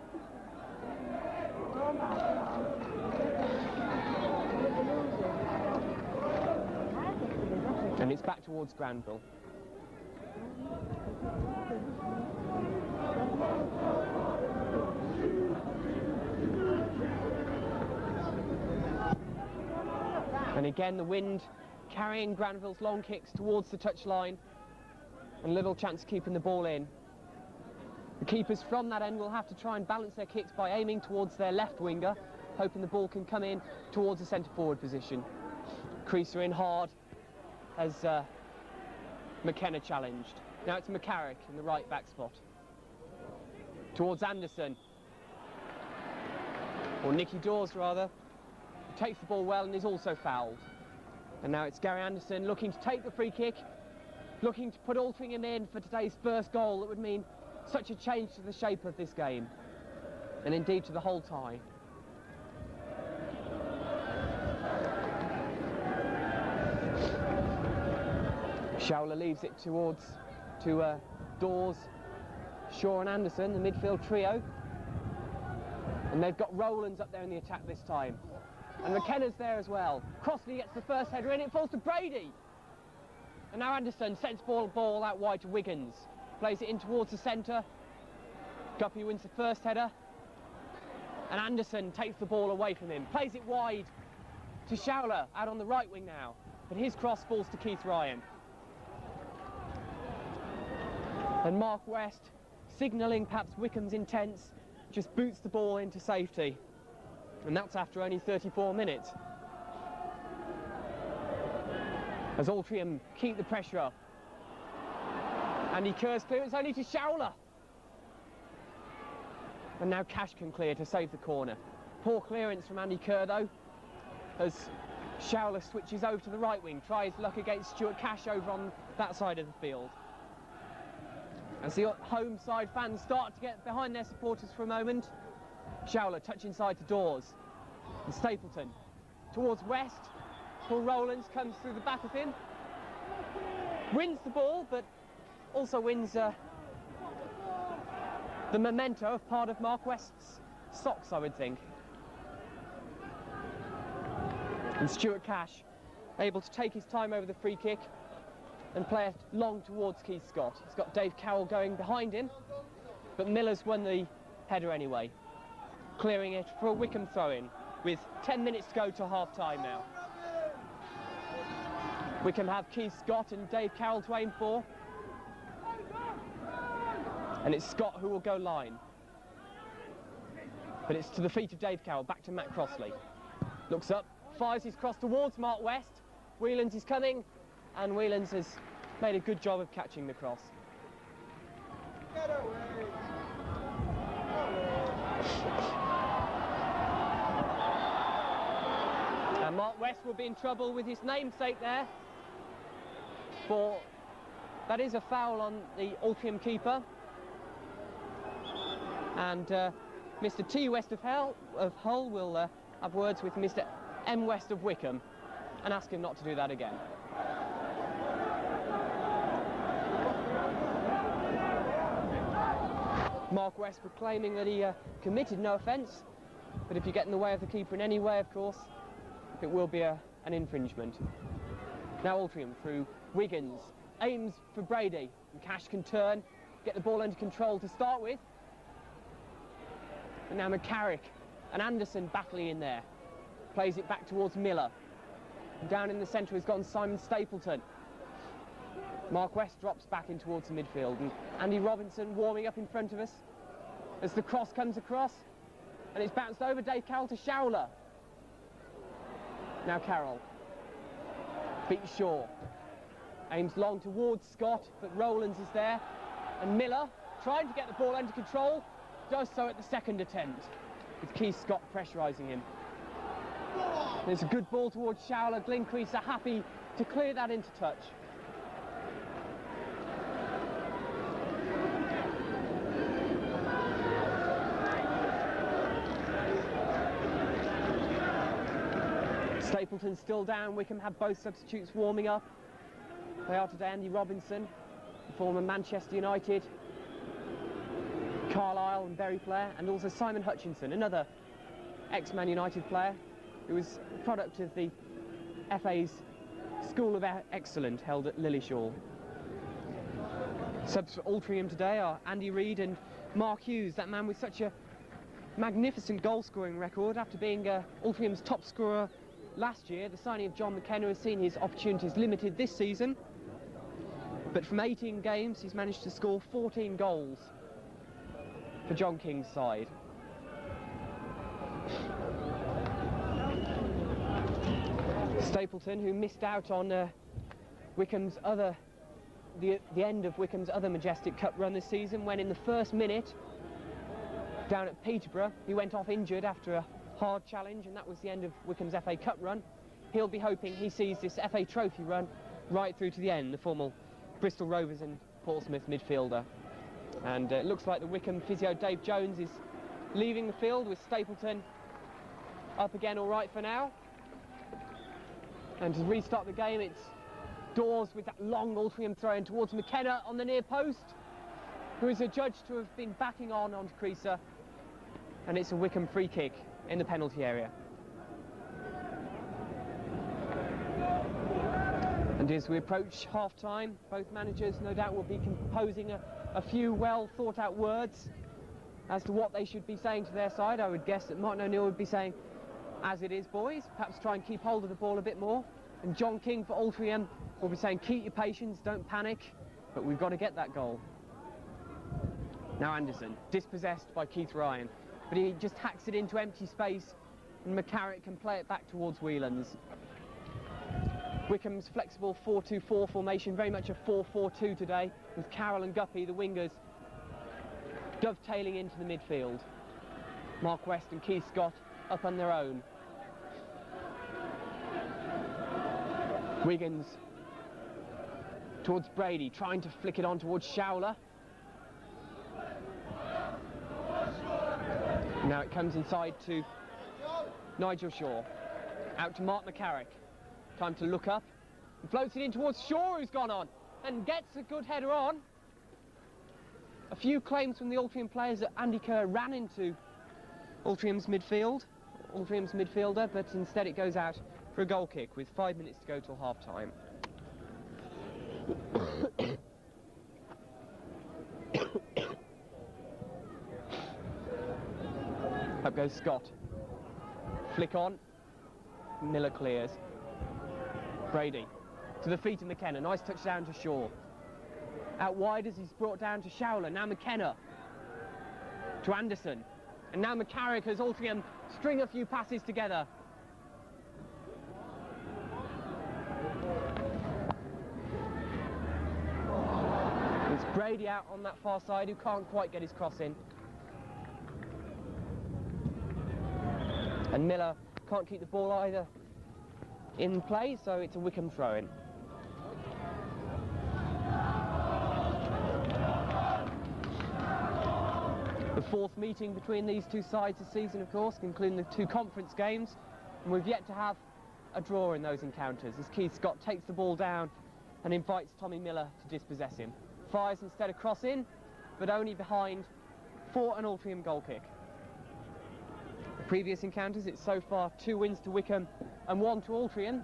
Speaker 1: And it's back towards Granville. And again the wind carrying Granville's long kicks towards the touchline, and little chance of keeping the ball in. The keepers from that end will have to try and balance their kicks by aiming towards their left winger, hoping the ball can come in towards the centre forward position. Creaser in hard as McKenna challenged. Now it's McCarrick in the right back spot. Towards Anderson, or Nicky Dawes rather, who takes the ball well and is also fouled. And now it's Gary Anderson looking to take the free kick, looking to put Altrincham in for today's first goal that would mean such a change to the shape of this game, and indeed to the whole tie. Showler leaves it to Dawes, Shaw and Anderson, the midfield trio. And they've got Rowlands up there in the attack this time. And McKenna's there as well. Crossley gets the first header in, it falls to Brady. And now Anderson sends ball out wide to Wiggins. Plays it in towards the centre. Guppy wins the first header. And Anderson takes the ball away from him. Plays it wide to Showler, out on the right wing now. But his cross falls to Keith Ryan. And Mark West, signalling perhaps Wycombe's intents, just boots the ball into safety. And that's after only 34 minutes. As Altrincham keep the pressure up. Andy Kerr's clearance only to Showler. And now Cash can clear to save the corner. Poor clearance from Andy Kerr though, as Showler switches over to the right wing, tries luck against Stuart Cash over on that side of the field. As the home side fans start to get behind their supporters for a moment, Showler touch inside to Dawes. And Stapleton towards West. Paul Rowlands comes through the back of him. Wins the ball, but also wins the memento of part of Mark West's socks, I would think. And Stuart Cash able to take his time over the free kick and play it long towards Keith Scott. He's got Dave Carroll going behind him, but Miller's won the header anyway, clearing it for a Wycombe throw-in with 10 minutes to go to half-time now. Wycombe have Keith Scott and Dave Carroll to aim for, and it's Scott who will go line. But it's to the feet of Dave Carroll, back to Matt Crossley. Looks up, fires his cross towards Mark West. Whelan's is coming, and Whelan's has made a good job of catching the cross. And Mark West will be in trouble with his namesake there, for that is a foul on the Altrincham keeper. And Mr. T. West of Hull will have words with Mr. M. West of Wycombe and ask him not to do that again. Mark West proclaiming that he committed no offence, but if you get in the way of the keeper in any way, of course, it will be an infringement. Now Altrincham through Wiggins, aims for Brady, and Cash can turn, get the ball under control to start with. And now McCarrick and Anderson battling in there. Plays it back towards Miller. Down in the centre has gone Simon Stapleton. Mark West drops back in towards the midfield, and Andy Robinson warming up in front of us as the cross comes across, and it's bounced over Dave Carroll to Showler. Now Carroll beats Shaw, aims long towards Scott, but Rowlands is there, and Miller trying to get the ball under control, does so at the second attempt, with Keith Scott pressurising him. There's a good ball towards Showler. Glencrease are happy to clear that into touch. Stapleton still down. Wycombe have both substitutes warming up. They are today Andy Robinson, the former Manchester United, Carlisle and Bury player, and also Simon Hutchinson, another ex-Man United player who was a product of the FA's School of Excellence held at Lillishall. Subs for Altrincham today are Andy Reid and Mark Hughes, that man with such a magnificent goal-scoring record after being Altringham's top scorer last year. The signing of John McKenna has seen his opportunities limited this season, but from 18 games he's managed to score 14 goals for John King's side. Stapleton, who missed out on Wycombe's the end of Wycombe's other majestic cup run this season, when in the first minute down at Peterborough he went off injured after a hard challenge, and that was the end of Wycombe's FA Cup run. He'll be hoping he sees this FA Trophy run right through to the end, the former Bristol Rovers and Portsmouth midfielder. And it looks like the Wycombe physio Dave Jones is leaving the field, with Stapleton up again all right for now. And to restart the game, it's Dawes with that long Altrincham throw-in towards McKenna on the near post, who is adjudged to have been backing onto Creaser, and it's a Wycombe free kick in the penalty area. And as we approach half-time, both managers no doubt will be composing a few well thought-out words as to what they should be saying to their side. I would guess that Martin O'Neill would be saying, "As it is, boys," perhaps try and keep hold of the ball a bit more. And John King for Altrincham will be saying, "Keep your patience, don't panic, but we've got to get that goal." Now Anderson, dispossessed by Keith Ryan, but he just hacks it into empty space, and McCarrick can play it back towards Whelan's. Wycombe's flexible 4-2-4 formation, very much a 4-4-2 today, with Carroll and Guppy, the wingers, dovetailing into the midfield. Mark West and Keith Scott up on their own. Wiggins towards Brady, trying to flick it on towards Showler. Now it comes inside to Nigel Shaw. Out to Mark McCarrick. Time to look up. And floats it in towards Shaw, who's gone on and gets a good header on. a few claims from the Altrincham players that Andy Kerr ran into Altringham's midfielder, but instead it goes out for a goal kick with 5 minutes to go till half-time. Up goes Scott. Flick on. Miller clears. Brady to the feet of McKenna. Nice touch down to Shaw. Out wide as he's brought down to Showler. Now McKenna to Anderson. And now McCarrick as Altrincham string a few passes together. It's Brady out on that far side who can't quite get his cross in. And Miller can't keep the ball either in play, so it's a Wycombe throw-in. The fourth meeting between these two sides this season, of course, including the two conference games, and we've yet to have a draw in those encounters as Keith Scott takes the ball down and invites Tommy Miller to dispossess him. Fires instead a cross in, but only behind for an Altrincham goal kick. The previous encounters, it's so far 2 wins to Wycombe and 1 to Altrincham,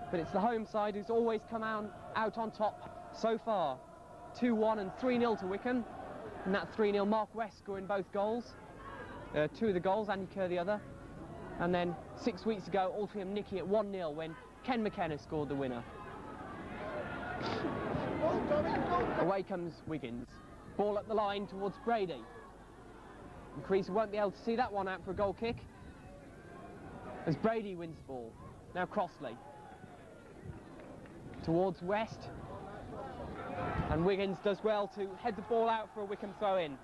Speaker 1: but it's the home side who's always come out on top so far. 2-1 and 3-0 to Wycombe, and that 3-0 Mark West scoring both goals. 2 of the goals, Andy Kerr the other. And then 6 weeks ago, Altrincham nicky at 1-0 when Ken McKenna scored the winner. Away comes Wiggins. Ball up the line towards Brady. And Crease won't be able to see that one out for a goal kick as Brady wins the ball. Now Crossley towards West, and Wiggins does well to head the ball out for a Wycombe throw-in.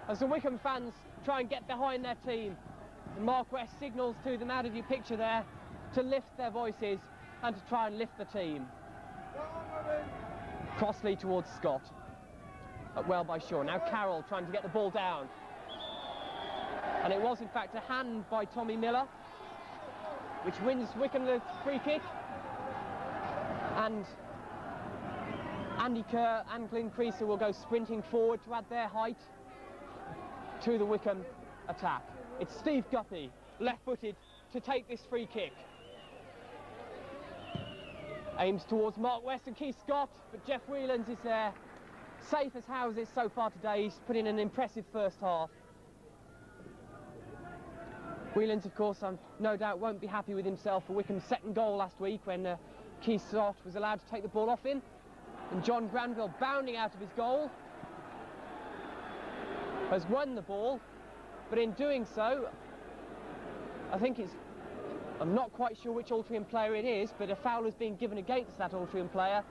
Speaker 1: As the Wycombe fans try and get behind their team, and Mark West signals to them out of your picture there to lift their voices and to try and lift the team. Crossley towards Scott. Up well by Shaw. Now Carroll trying to get the ball down. And it was in fact a hand by Tommy Miller, which wins Wycombe the free kick. And Andy Kerr and Glyn Creaser will go sprinting forward to add their height to the Wycombe attack. It's Steve Guppy, left-footed, to take this free kick. Aims towards Mark West and Keith Scott, but Jeff Whelans is there, safe as houses so far today. He's put in an impressive first half. Whelans, of course, no doubt won't be happy with himself for Wycombe's second goal last week when Keith Scott was allowed to take the ball off him. And John Granville, bounding out of his goal, has won the ball, but in doing so, I'm not quite sure which Altrincham player it is, but a foul is being given against that Altrincham player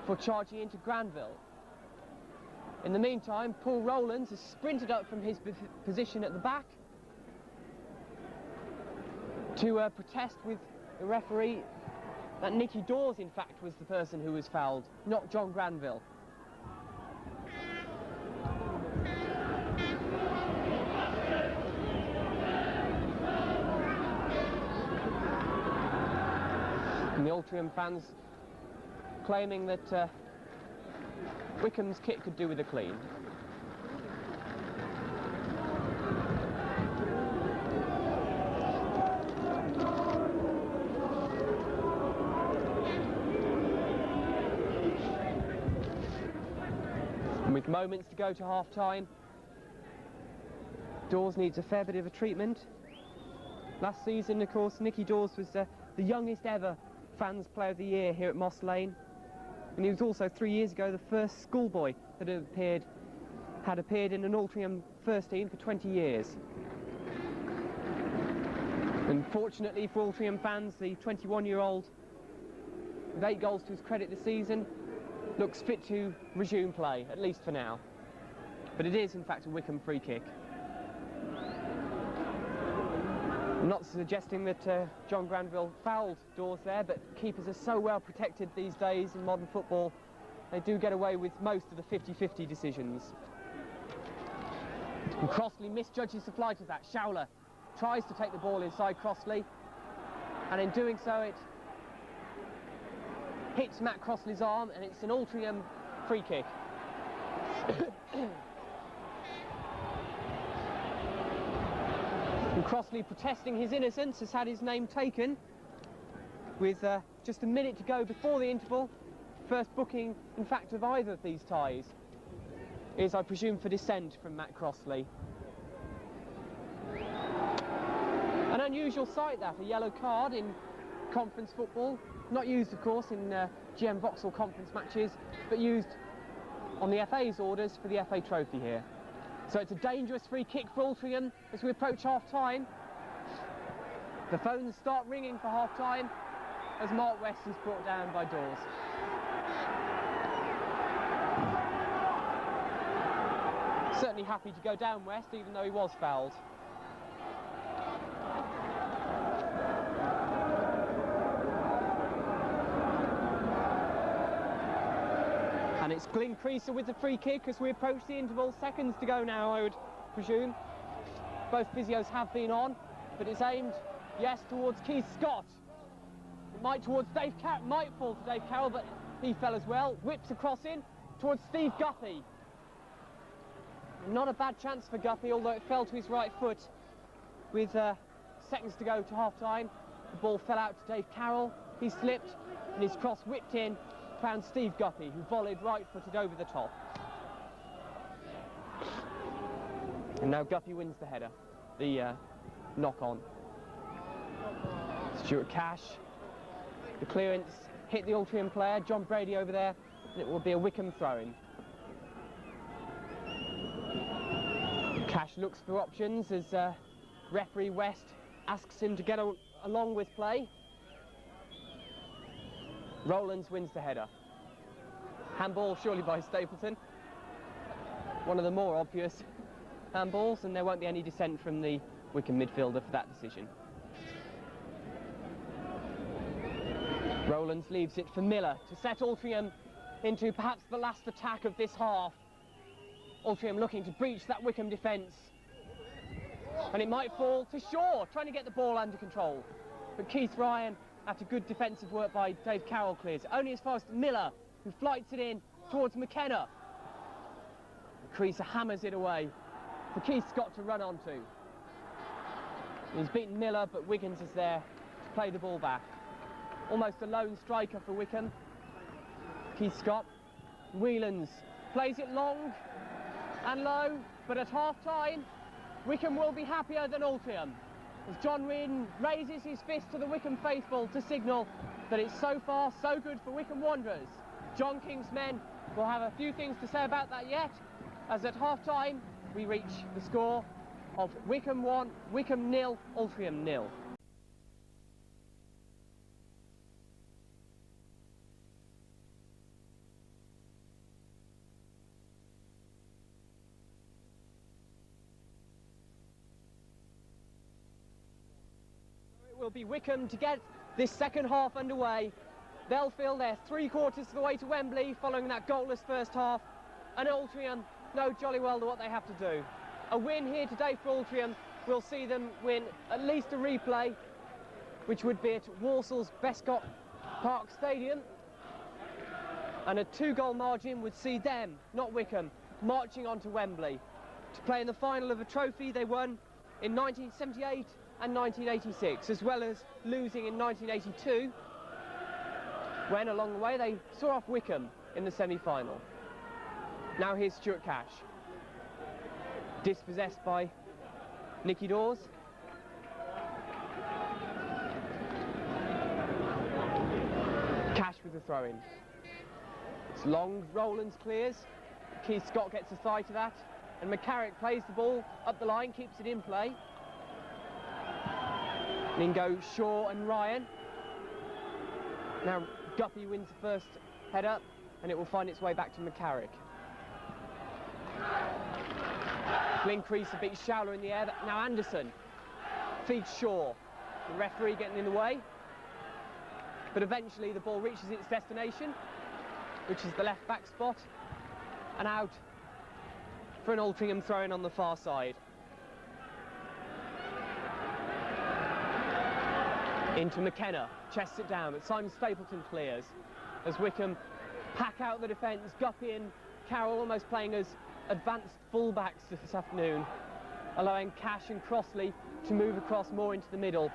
Speaker 1: for charging into Granville. In the meantime, Paul Rowlands has sprinted up from his position at the back to protest with the referee that Nicky Dawes, in fact, was the person who was fouled, not John Granville. And the Altrincham fans claiming that Wycombe's kit could do with a clean. And with moments to go to half-time, Dawes needs a fair bit of a treatment. Last season, of course, Nicky Dawes was the youngest ever Fans Player of the Year here at Moss Lane. And he was also 3 years ago the first schoolboy that had appeared in an Altrincham first team for 20 years. Unfortunately for Altrincham fans, the 21-year-old, with 8 goals to his credit this season, looks fit to resume play, at least for now. But it is, in fact, a Wycombe free kick. I'm not suggesting that John Granville fouled Dawes there, but keepers are so well protected these days in modern football, they do get away with most of the 50-50 decisions. And Crossley misjudges the flight of that. Showler tries to take the ball inside Crossley, and in doing so it hits Matt Crossley's arm, and it's an Altrincham free kick. And Crossley, protesting his innocence, has had his name taken with just a minute to go before the interval. First booking, in fact, of either of these ties is, I presume, for dissent from Matt Crossley. An unusual sight, that, a yellow card in conference football. Not used, of course, in GM Vauxhall conference matches, but used on the FA's orders for the FA Trophy here. So it's a dangerous free kick for Altrincham as we approach half-time. The phones start ringing for half-time as Mark West is brought down by Dawes. Certainly happy to go down West, even though he was fouled. And it's Glyn Creaser with the free kick as we approach the interval. Seconds to go now, I would presume. Both physios have been on, but it's aimed, yes, towards Keith Scott. It might fall to Dave Carroll, but he fell as well. Whips across in towards Steve Guppy. Not a bad chance for Guppy, although it fell to his right foot with seconds to go to half-time. The ball fell out to Dave Carroll. He slipped, and his cross whipped in, found Steve Guppy, who volleyed right-footed over the top. And now Guppy wins the header, the knock-on. Stuart Cash, the clearance hit the Altrincham player, John Brady over there, and it will be a Wycombe throw-in. Cash looks for options as referee West asks him to get along with play. Rowlands wins the header. Handball surely by Stapleton. One of the more obvious handballs, and there won't be any dissent from the Wycombe midfielder for that decision. Rowlands leaves it for Miller to set Altrincham into perhaps the last attack of this half. Altrincham looking to breach that Wycombe defence. And it might fall to Shaw, trying to get the ball under control. But Keith Ryan, after good defensive work by Dave Carroll, clears only as far as Miller, who flights it in towards McKenna. Creaser hammers it away for Keith Scott to run onto. He's beaten Miller, but Wiggins is there to play the ball back. Almost a lone striker for Wycombe. Keith Scott. Whelans plays it long and low, but at half-time, Wycombe will be happier than Altrincham, as John Reardon raises his fist to the Wycombe faithful to signal that it's so far so good for Wycombe Wanderers. John King's men will have a few things to say about that yet, as at half-time we reach the score of Wycombe 1, Wycombe 0, Altrincham 0. Will be Wycombe to get this second half underway. They'll feel they're 3/4 of the way to Wembley following that goalless first half, and Altrincham know jolly well what they have to do. A win here today for Altrincham will see them win at least a replay, which would be at Walsall's Bescott Park Stadium, and a 2-goal margin would see them, not Wycombe, marching on to Wembley to play in the final of a trophy they won in 1978 and 1986, as well as losing in 1982, when along the way they saw off Wycombe in the semi-final. Now here's Stuart Cash, dispossessed by Nicky Dawes. Cash with the throw-in. It's long, Rowlands clears, Keith Scott gets a thigh to that, and McCarrick plays the ball up the line, keeps it in play. And in go Shaw and Ryan. Now Guppy wins the first header, and it will find its way back to McCarrick. Glyn Creaser beats Showler in the air. Now Anderson feeds Shaw. The referee getting in the way. But eventually the ball reaches its destination, which is the left back spot, and out for an Altrincham throw-in on the far side. Into McKenna, chests it down, but Simon Stapleton clears as Wycombe pack out the defence. Guppy and Carroll almost playing as advanced full-backs this afternoon. allowing Cash and Crossley to move across more into the middle.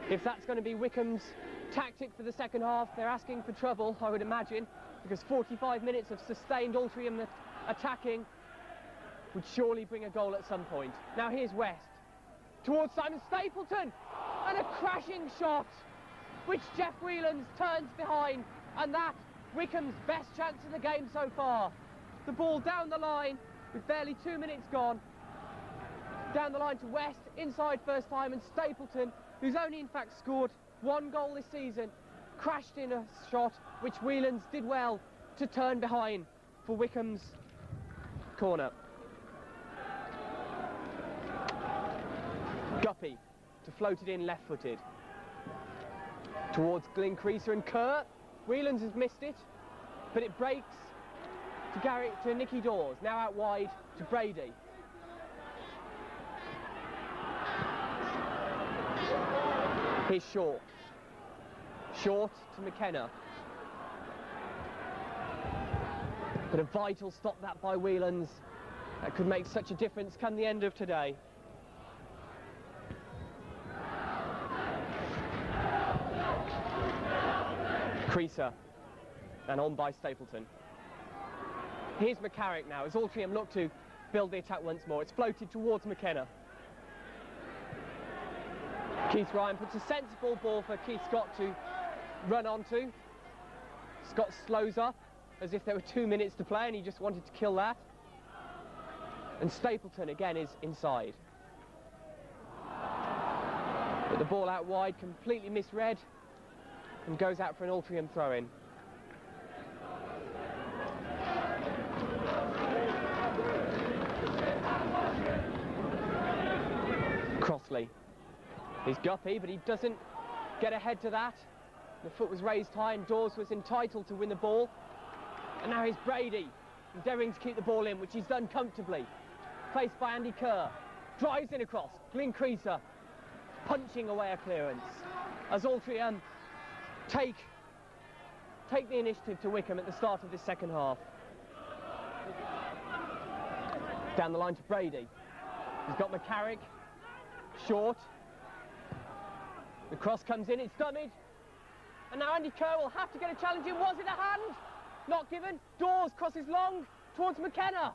Speaker 1: If that's going to be Wycombe's tactic for the second half, they're asking for trouble, I would imagine, because 45 minutes of sustained Altrincham attacking would surely bring a goal at some point. Now here's West, towards Simon Stapleton, and a crashing shot, which Jeff Whelan's turns behind, and that's Wycombe's best chance of the game so far. The ball down the line, with barely 2 minutes gone, down the line to West, inside first time, and Stapleton, who's only in fact scored 1 goal this season, crashed in a shot which Whelan's did well to turn behind for Wycombe's corner. Guppy to float it in left-footed towards Glyn Creaser and Kerr. Whelan's has missed it, but it breaks to Nicky Dawes, now out wide to Brady. Here's Short. Short to McKenna. But a vital stop that by Whelan's. That could make such a difference come the end of today. Creaser, and on by Stapleton. Here's McCarrick now, as Altrincham look to build the attack once more. It's floated towards McKenna. Keith Ryan puts a sensible ball for Keith Scott to run onto. Scott slows up as if there were 2 minutes to play and he just wanted to kill that. And Stapleton again is inside. But the ball out wide, completely misread, and goes out for an Altrincham throw-in. Crossley. He's Guppy, but he doesn't get ahead to that. The foot was raised high and Dawes was entitled to win the ball. And now here's Brady, endeavouring to keep the ball in, which he's done comfortably. Placed by Andy Kerr. Drives in across. Glyn Creaser punching away a clearance. As Altrincham take the initiative to Wycombe at the start of this second half. Down the line to Brady. He's got McCarrick. Short. The cross comes in, it's dummied. And now Andy Kerr will have to get a challenge in. Was it a hand? Not given. Dawes crosses long towards McKenna.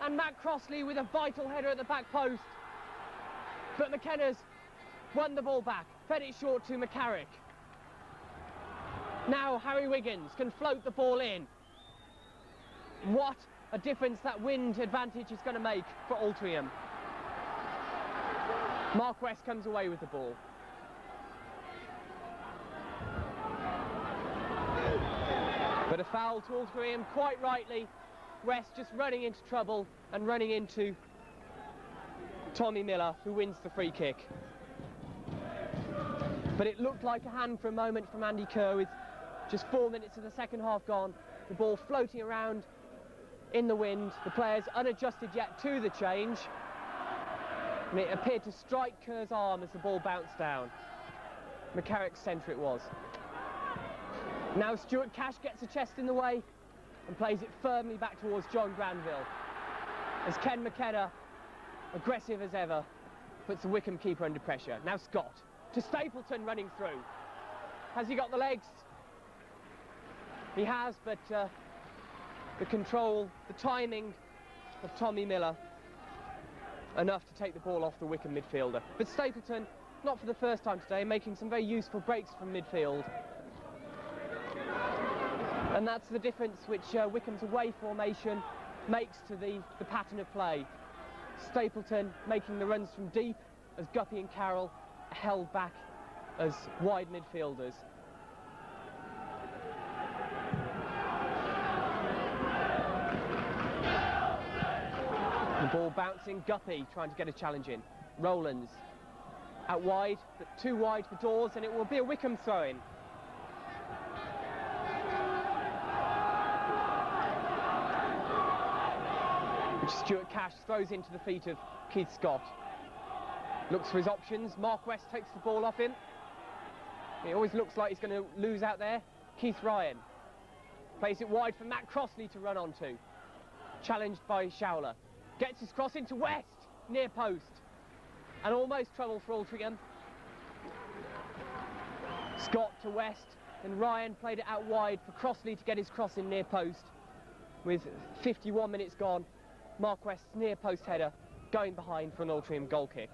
Speaker 1: And Matt Crossley with a vital header at the back post. But McKenna's won the ball back. Fed it short to McCarrick. Now Harry Wiggins can float the ball in. What a difference that wind advantage is going to make for Altrincham. Mark West comes away with the ball. But a foul to Altrincham, quite rightly. West just running into trouble and running into Tommy Miller, who wins the free kick. But it looked like a hand for a moment from Andy Kerr with just 4 minutes of the second half gone. The ball floating around in the wind. The players unadjusted yet to the change. And it appeared to strike Kerr's arm as the ball bounced down. McCarrick's centre it was. Now Stuart Cash gets a chest in the way and plays it firmly back towards John Granville. As Ken McKenna, aggressive as ever, puts the Wycombe keeper under pressure. Now Scott to Stapleton running through. Has he got the legs? He has, but the control, the timing of Tommy Miller, enough to take the ball off the Wycombe midfielder. But Stapleton, not for the first time today, making some very useful breaks from midfield. And that's the difference which Wycombe's away formation makes to the pattern of play. Stapleton making the runs from deep as Guppy and Carroll are held back as wide midfielders. The ball bouncing, Guppy trying to get a challenge in. Rowlands out wide, but too wide for Dawes, and it will be a Wycombe throw-in. Which Stuart Cash throws into the feet of Keith Scott. Looks for his options. Mark West takes the ball off him. It always looks like he's going to lose out there. Keith Ryan plays it wide for Matt Crossley to run onto. Challenged by Showler. Gets his cross into West. near post. And almost trouble for Altrincham. Scott to West, and Ryan played it out wide for Crossley to get his cross in near post. With 51 minutes gone, Mark West's near post header going behind for an Altrincham goal kick.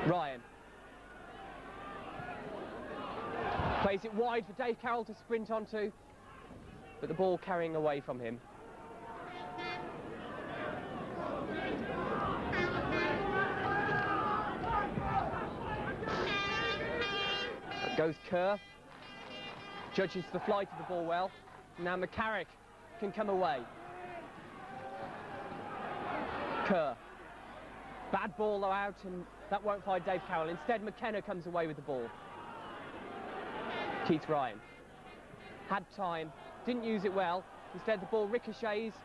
Speaker 1: Ryan plays it wide for Dave Carroll to sprint onto, but the ball carrying away from him. Up goes Kerr, judges the flight of the ball well. Now McCarrick can come away. Kerr, bad ball though out, and that won't find Dave Carroll. Instead McKenna comes away with the ball. Keith Ryan had time, didn't use it well. Instead the ball ricochets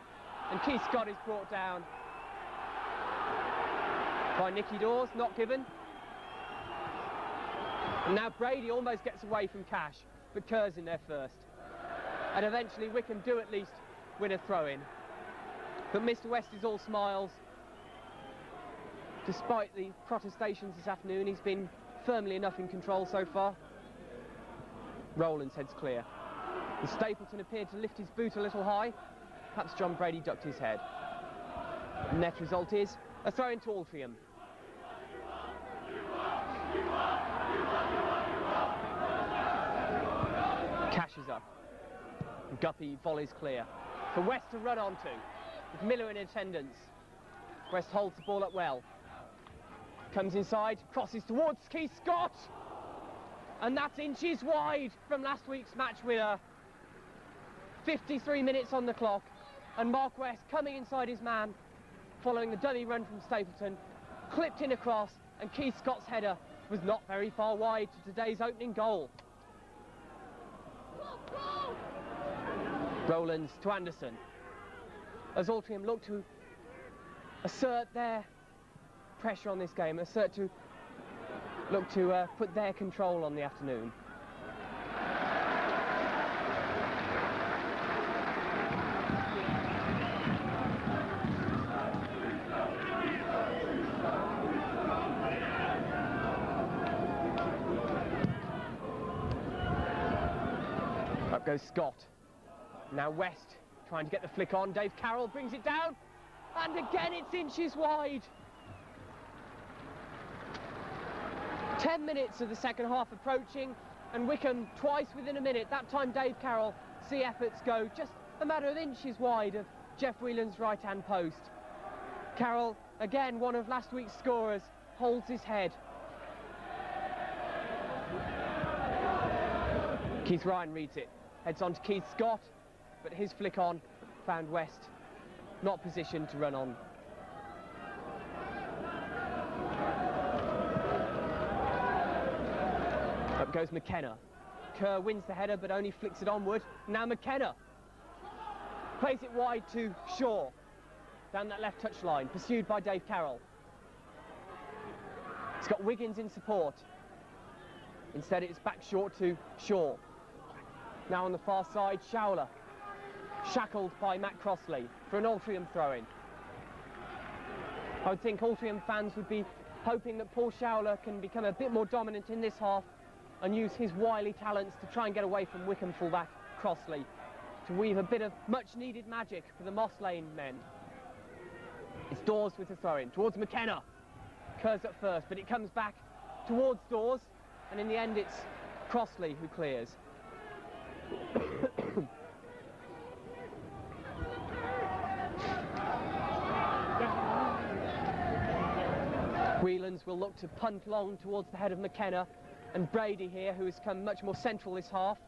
Speaker 1: and Keith Scott is brought down by Nicky Dawes, not given. And now Brady almost gets away from Cash, but Kerr's in there first. And eventually Wycombe do at least win a throw-in. But Mr. West is all smiles. Despite the protestations this afternoon, he's been firmly enough in control so far. Rowland's head's clear. And Stapleton appeared to lift his boot a little high. Perhaps John Brady ducked his head. The net result is a throw-in to Altrincham. Cash is up. Guppy volleys clear. For West to run onto, with Miller in attendance. West holds the ball up well. Comes inside, crosses towards Keith Scott. And that's inches wide from last week's match winner. 53 minutes on the clock. And Mark West coming inside his man, following the dummy run from Stapleton. Clipped in across, and Keith Scott's header was not very far wide to today's opening goal. Rowlands to Anderson. As Altrincham look to assert their pressure on this game, look to put their control on the afternoon. Up goes Scott. Now West trying to get the flick on. Dave Carroll brings it down, and again it's inches wide. 10 minutes of the second half approaching, and Wycombe twice within a minute. That time Dave Carroll see efforts go just a matter of inches wide of Jeff Whelan's right-hand post. Carroll, again one of last week's scorers, holds his head. Keith Ryan reads it, heads on to Keith Scott, but his flick on found West not positioned to run on. Up goes McKenna. Kerr wins the header but only flicks it onward. Now McKenna plays it wide to Shaw down that left touch line, pursued by Dave Carroll. It's got Wiggins in support. Instead it's back short to Shaw. Now on the far side, Showler, shackled by Matt Crossley for an Altrincham throw-in. I would think Altrincham fans would be hoping that Paul Showler can become a bit more dominant in this half and use his wily talents to try and get away from Wycombe fullback Crossley, to weave a bit of much-needed magic for the Moss Lane men. It's Dawes with the throw-in towards McKenna. Kerr's at first, but it comes back towards Dawes, and in the end it's Crossley who clears. Whelans will look to punt long towards the head of McKenna, and Brady here, who has come much more central this half.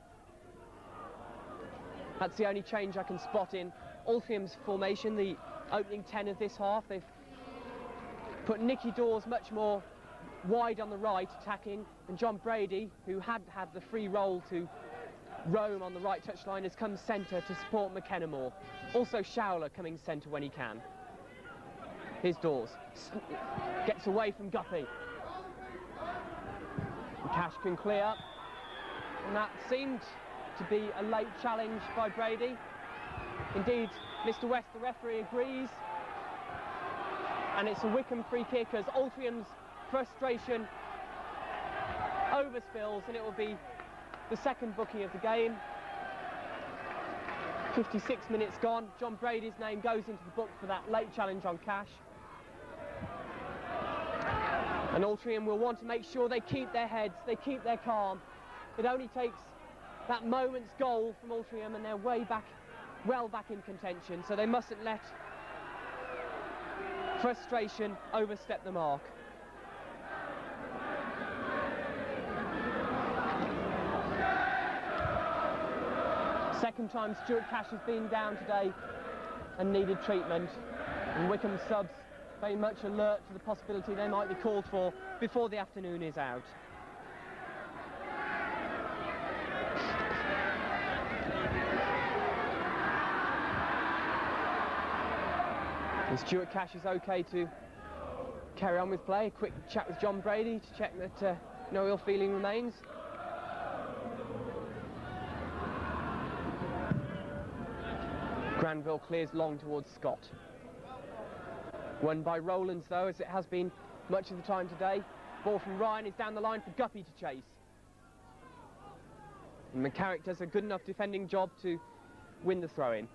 Speaker 1: That's the only change I can spot in Altringham's formation, the opening 10 of this half. They've put Nicky Dawes much more wide on the right, attacking, and John Brady, who had the free roll to roam on the right touchline, has come centre to support McKenna more. Also Showler coming centre when he can. Here's Dawes. Gets away from Guppy. And Cash can clear. And that seemed to be a late challenge by Brady. Indeed, Mr. West, the referee, agrees. And it's a Wycombe free kick as Altringham's frustration overspills, and it will be the second booking of the game. 56 minutes gone. John Brady's name goes into the book for that late challenge on Cash. And Altrincham will want to make sure they keep their heads, they keep their calm. It only takes that moment's goal from Altrincham and they're way back, well back in contention, so they mustn't let frustration overstep the mark. Second time Stuart Cash has been down today and needed treatment, and Wycombe subs very much alert to the possibility they might be called for before the afternoon is out. And Stuart Cash is okay to carry on with play. A quick chat with John Brady to check that no ill feeling remains. Granville clears long towards Scott. Won by Rowlands though, as it has been much of the time today. Ball from Ryan is down the line for Guppy to chase. And McCarrick does a good enough defending job to win the throw-in.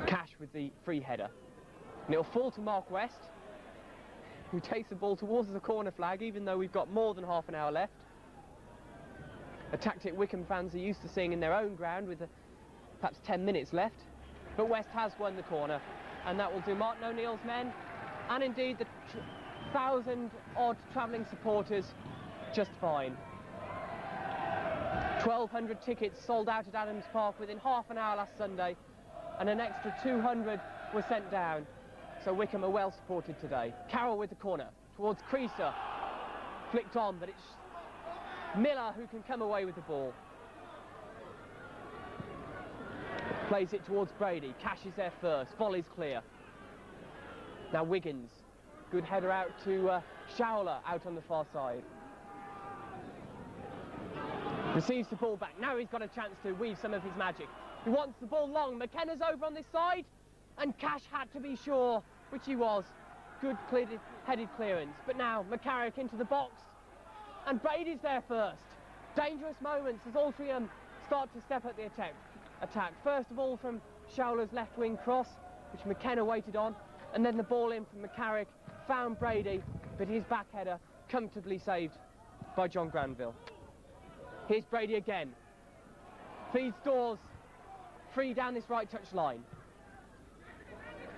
Speaker 1: Cash with the free header. And it'll fall to Mark West, who takes the ball towards the corner flag, even though we've got more than half an hour left. A tactic Wycombe fans are used to seeing in their own ground with perhaps 10 minutes left. But West has won the corner, and that will do Martin O'Neill's men, and indeed the 1,000-odd travelling supporters, just fine. 1,200 tickets sold out at Adams Park within half an hour last Sunday, and an extra 200 were sent down. So Wycombe are well supported today. Carroll with the corner towards Creaser. Flicked on, but it's Miller who can come away with the ball. Plays it towards Brady. Cash is there first. Volley's clear. Now Wiggins. Good header out to Showler out on the far side. Receives the ball back. Now he's got a chance to weave some of his magic. He wants the ball long. McKenna's over on this side. And Cash had to be sure, which he was. Good headed clearance. But now McCarrick into the box. And Brady's there first. Dangerous moments as Altrincham start to step up the attack. First of all from Showler's left wing cross, which McKenna waited on. And then the ball in from McCarrick. Found Brady, but his back header comfortably saved by John Granville. Here's Brady again. Feeds Dawes. Free down this right touch line.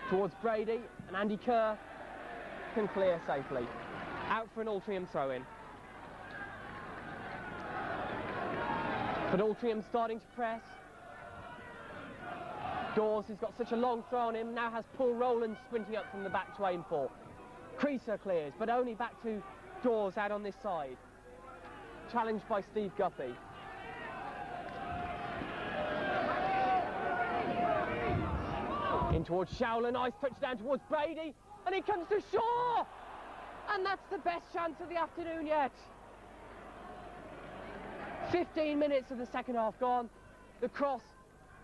Speaker 1: Towards Brady, and Andy Kerr can clear safely. Out for an Altrincham throw-in. But Altrincham starting to press. Dawes has got such a long throw on him, now has Paul Rowland sprinting up from the back to aim for. Creaser clears, but only back to Dawes out on this side. Challenged by Steve Guppy. In towards Showler, nice touchdown towards Brady, and he comes to shore! And that's the best chance of the afternoon yet. 15 minutes of the second half gone. The cross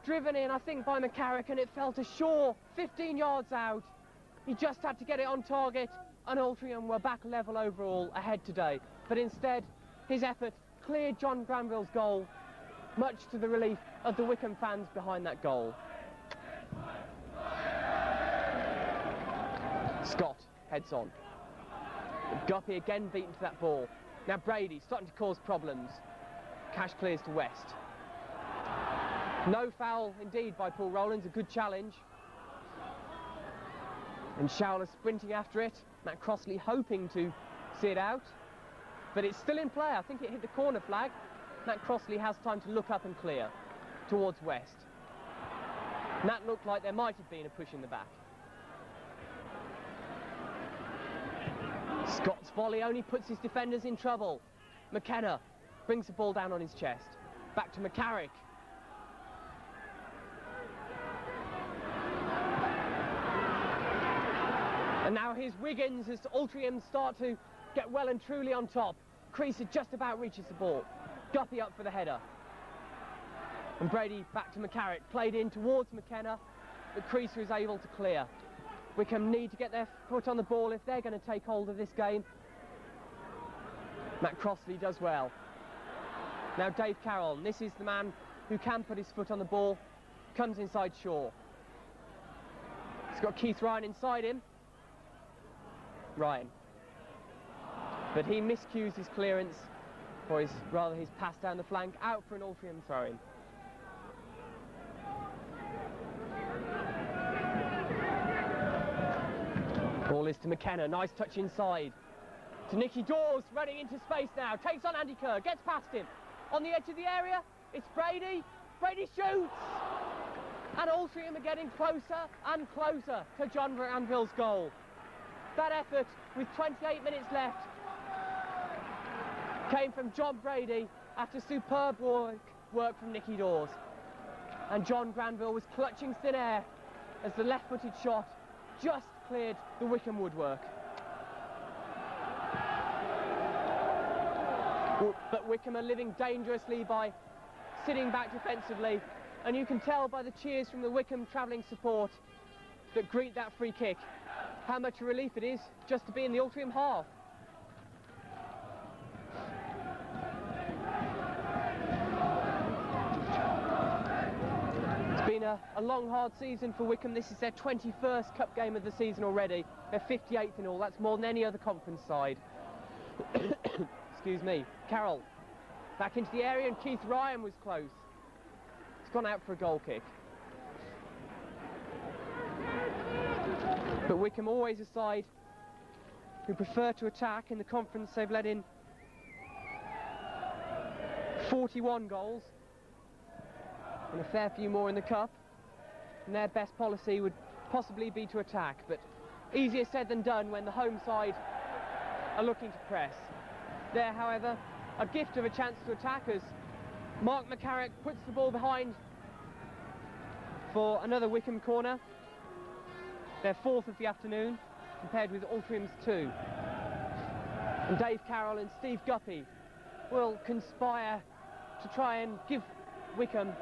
Speaker 1: driven in, I think, by McCarrick, and it fell to shore, 15 yards out. He just had to get it on target, and Altrincham were back level overall, ahead today. But instead, his effort cleared John Granville's goal, much to the relief of the Wycombe fans behind that goal. Scott heads on. Guppy again beaten to that ball. Now Brady starting to cause problems. Cash clears to West. No foul indeed by Paul Rowlands, a good challenge. And Showler sprinting after it. Matt Crossley hoping to see it out. But it's still in play. I think it hit the corner flag. Matt Crossley has time to look up and clear towards West. And that looked like there might have been a push in the back. Scott's volley only puts his defenders in trouble. McKenna brings the ball down on his chest. Back to McCarrick. And now here's Wiggins as Altrincham start to get well and truly on top. Creaser just about reaches the ball. Guppy up for the header. And Brady back to McCarrick, played in towards McKenna, but Creaser is able to clear. Wycombe need to get their foot on the ball if they're going to take hold of this game. Matt Crossley does well. Now Dave Carroll, and this is the man who can put his foot on the ball, comes inside Shaw. He's got Keith Ryan inside him. Ryan. But he miscues his clearance, or his pass down the flank, out for an Altrincham throw-in. Ball is to McKenna, nice touch inside. To Nicky Dawes, running into space now, takes on Andy Kerr, gets past him. On the edge of the area, it's Brady. Brady shoots! And Altrincham are getting closer and closer to John Granville's goal. That effort, with 28 minutes left, came from John Brady after superb work from Nicky Dawes. And John Granville was clutching thin air as the left-footed shot just cleared the Wycombe woodwork. But Wycombe are living dangerously by sitting back defensively, and you can tell by the cheers from the Wycombe travelling support that greet that free kick how much a relief it is just to be in the Altrincham half. It's been a long, hard season for Wycombe. This is their 21st cup game of the season already. They're 58th in all. That's more than any other conference side. Excuse me. Carroll back into the area, and Keith Ryan was close. He's gone out for a goal kick. But Wycombe always a side who prefer to attack. In the conference they've let in 41 goals and a fair few more in the cup, and their best policy would possibly be to attack, but easier said than done when the home side are looking to press. There, however, a gift of a chance to attack as Mark McCarrick puts the ball behind for another Wycombe corner. Their fourth of the afternoon, compared with Altringham's 2. And Dave Carroll and Steve Guppy will conspire to try and give Wycombe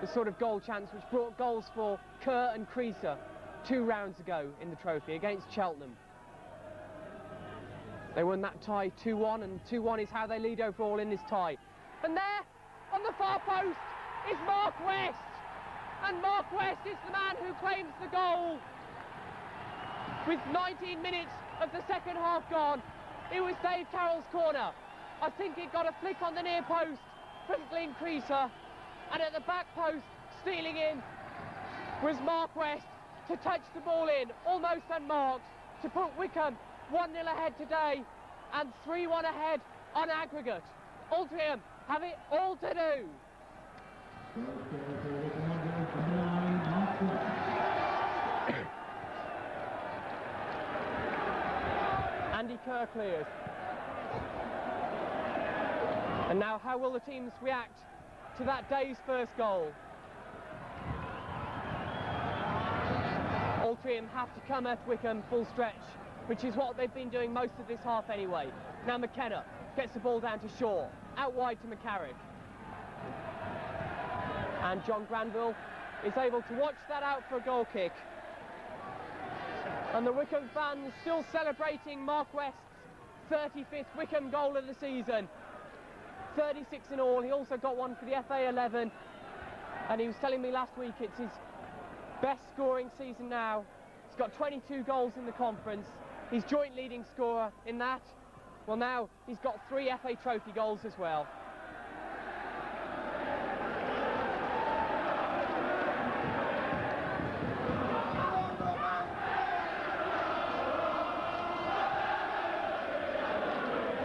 Speaker 1: the sort of goal chance which brought goals for Kerr and Creaser 2 rounds ago in the trophy against Cheltenham. They won that tie 2-1, and 2-1 is how they lead overall in this tie. And there, on the far post, is Mark West. And Mark West is the man who claims the goal. With 19 minutes of the second half gone, it was Dave Carroll's corner. I think it got a flick on the near post from Glyn Creaser, and at the back post, stealing in, was Mark West to touch the ball in, almost unmarked, to put Wycombe 1-0 ahead today and 3-1 ahead on aggregate. Altrincham have it all to do. Andy Kerr clears. And now how will the teams react to that day's first goal? Altrincham have to come at Wycombe full stretch, which is what they've been doing most of this half anyway. Now McKenna gets the ball down to Shaw, out wide to McCarrick. And John Granville is able to watch that out for a goal kick. And the Wycombe fans still celebrating Mark West's 35th Wycombe goal of the season. 36 in all. He also got one for the FA 11. And he was telling me last week it's his best scoring season now. He's got 22 goals in the conference. He's joint leading scorer in that. Well, now he's got 3 FA Trophy goals as well.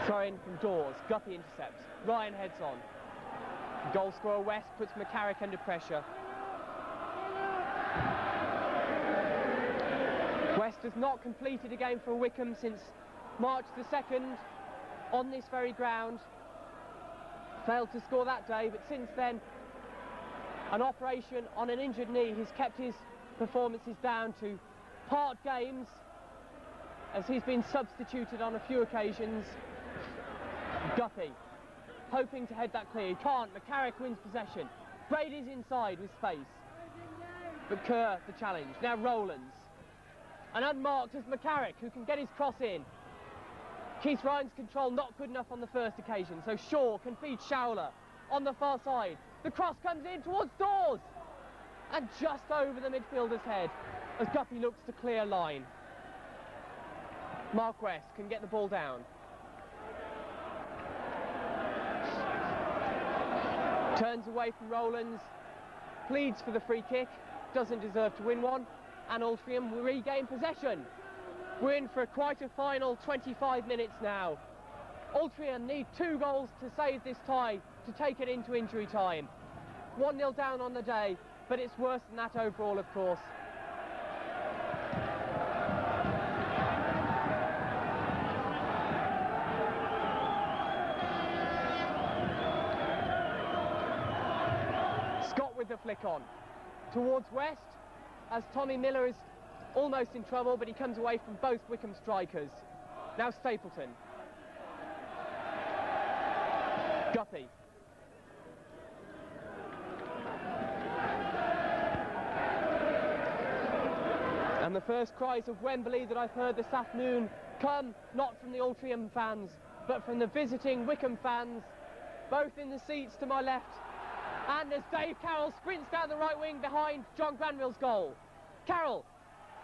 Speaker 1: Throwing from Dawes, Guppy intercepts, Ryan heads on. Goal scorer West puts McCarrick under pressure. West has not completed a game for Wycombe since March the 2nd on this very ground. Failed to score that day, but since then an operation on an injured knee has kept his performances down to part games as he's been substituted on a few occasions. Guppy hoping to head that clear. He can't. McCarrick wins possession. Brady's inside with space. But Kerr the challenge. Now Rowlands. And unmarked is McCarrick, who can get his cross in. Keith Ryan's control not good enough on the first occasion, so Shaw can feed Showler on the far side. The cross comes in towards Dawes. And just over the midfielder's head as Guppy looks to clear line. Mark West can get the ball down. Turns away from Rowlands, pleads for the free kick, doesn't deserve to win one, and Altrincham will regain possession. We're in for quite a final 25 minutes now. Altrincham need 2 goals to save this tie, to take it into injury time. 1-0 down on the day, but it's worse than that overall, of course. Scott with the flick on. Towards West, as Tommy Miller is almost in trouble, but he comes away from both Wycombe strikers. Now Stapleton. Guppy. And the first cries of Wembley that I've heard this afternoon come not from the Altrincham fans, but from the visiting Wycombe fans, both in the seats to my left. And as Dave Carroll sprints down the right wing behind John Granville's goal. Carroll,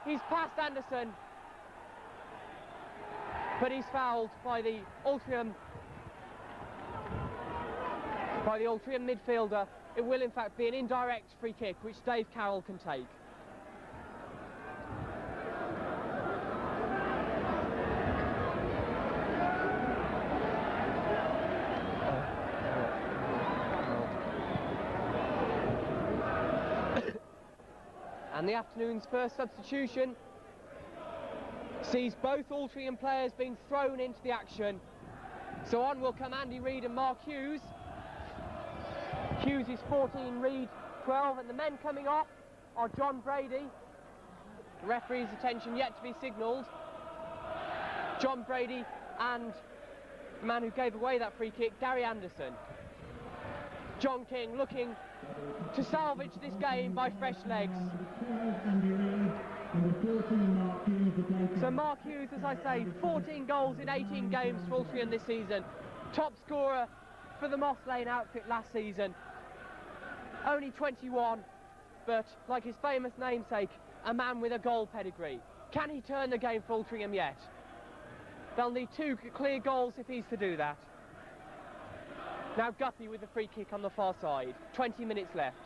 Speaker 1: he's past Anderson, but he's fouled by the Altrincham midfielder. It will in fact be an indirect free kick which Dave Carroll can take. And the afternoon's first substitution sees both Altrincham players being thrown into the action. So on will come Andy Reid and Mark Hughes. Hughes is 14, Reid 12, and the men coming off are John Brady. The referee's attention yet to be signalled. John Brady and the man who gave away that free kick, Gary Anderson. John King looking to salvage this game by fresh legs. So Mark Hughes, as I say, 14 goals in 18 games for Altrincham this season. Top scorer for the Moss Lane outfit last season. Only 21, but like his famous namesake, a man with a goal pedigree. Can he turn the game for Altrincham yet? They'll need 2 clear goals if he's to do that. Now Guppy with the free kick on the far side. 20 minutes left.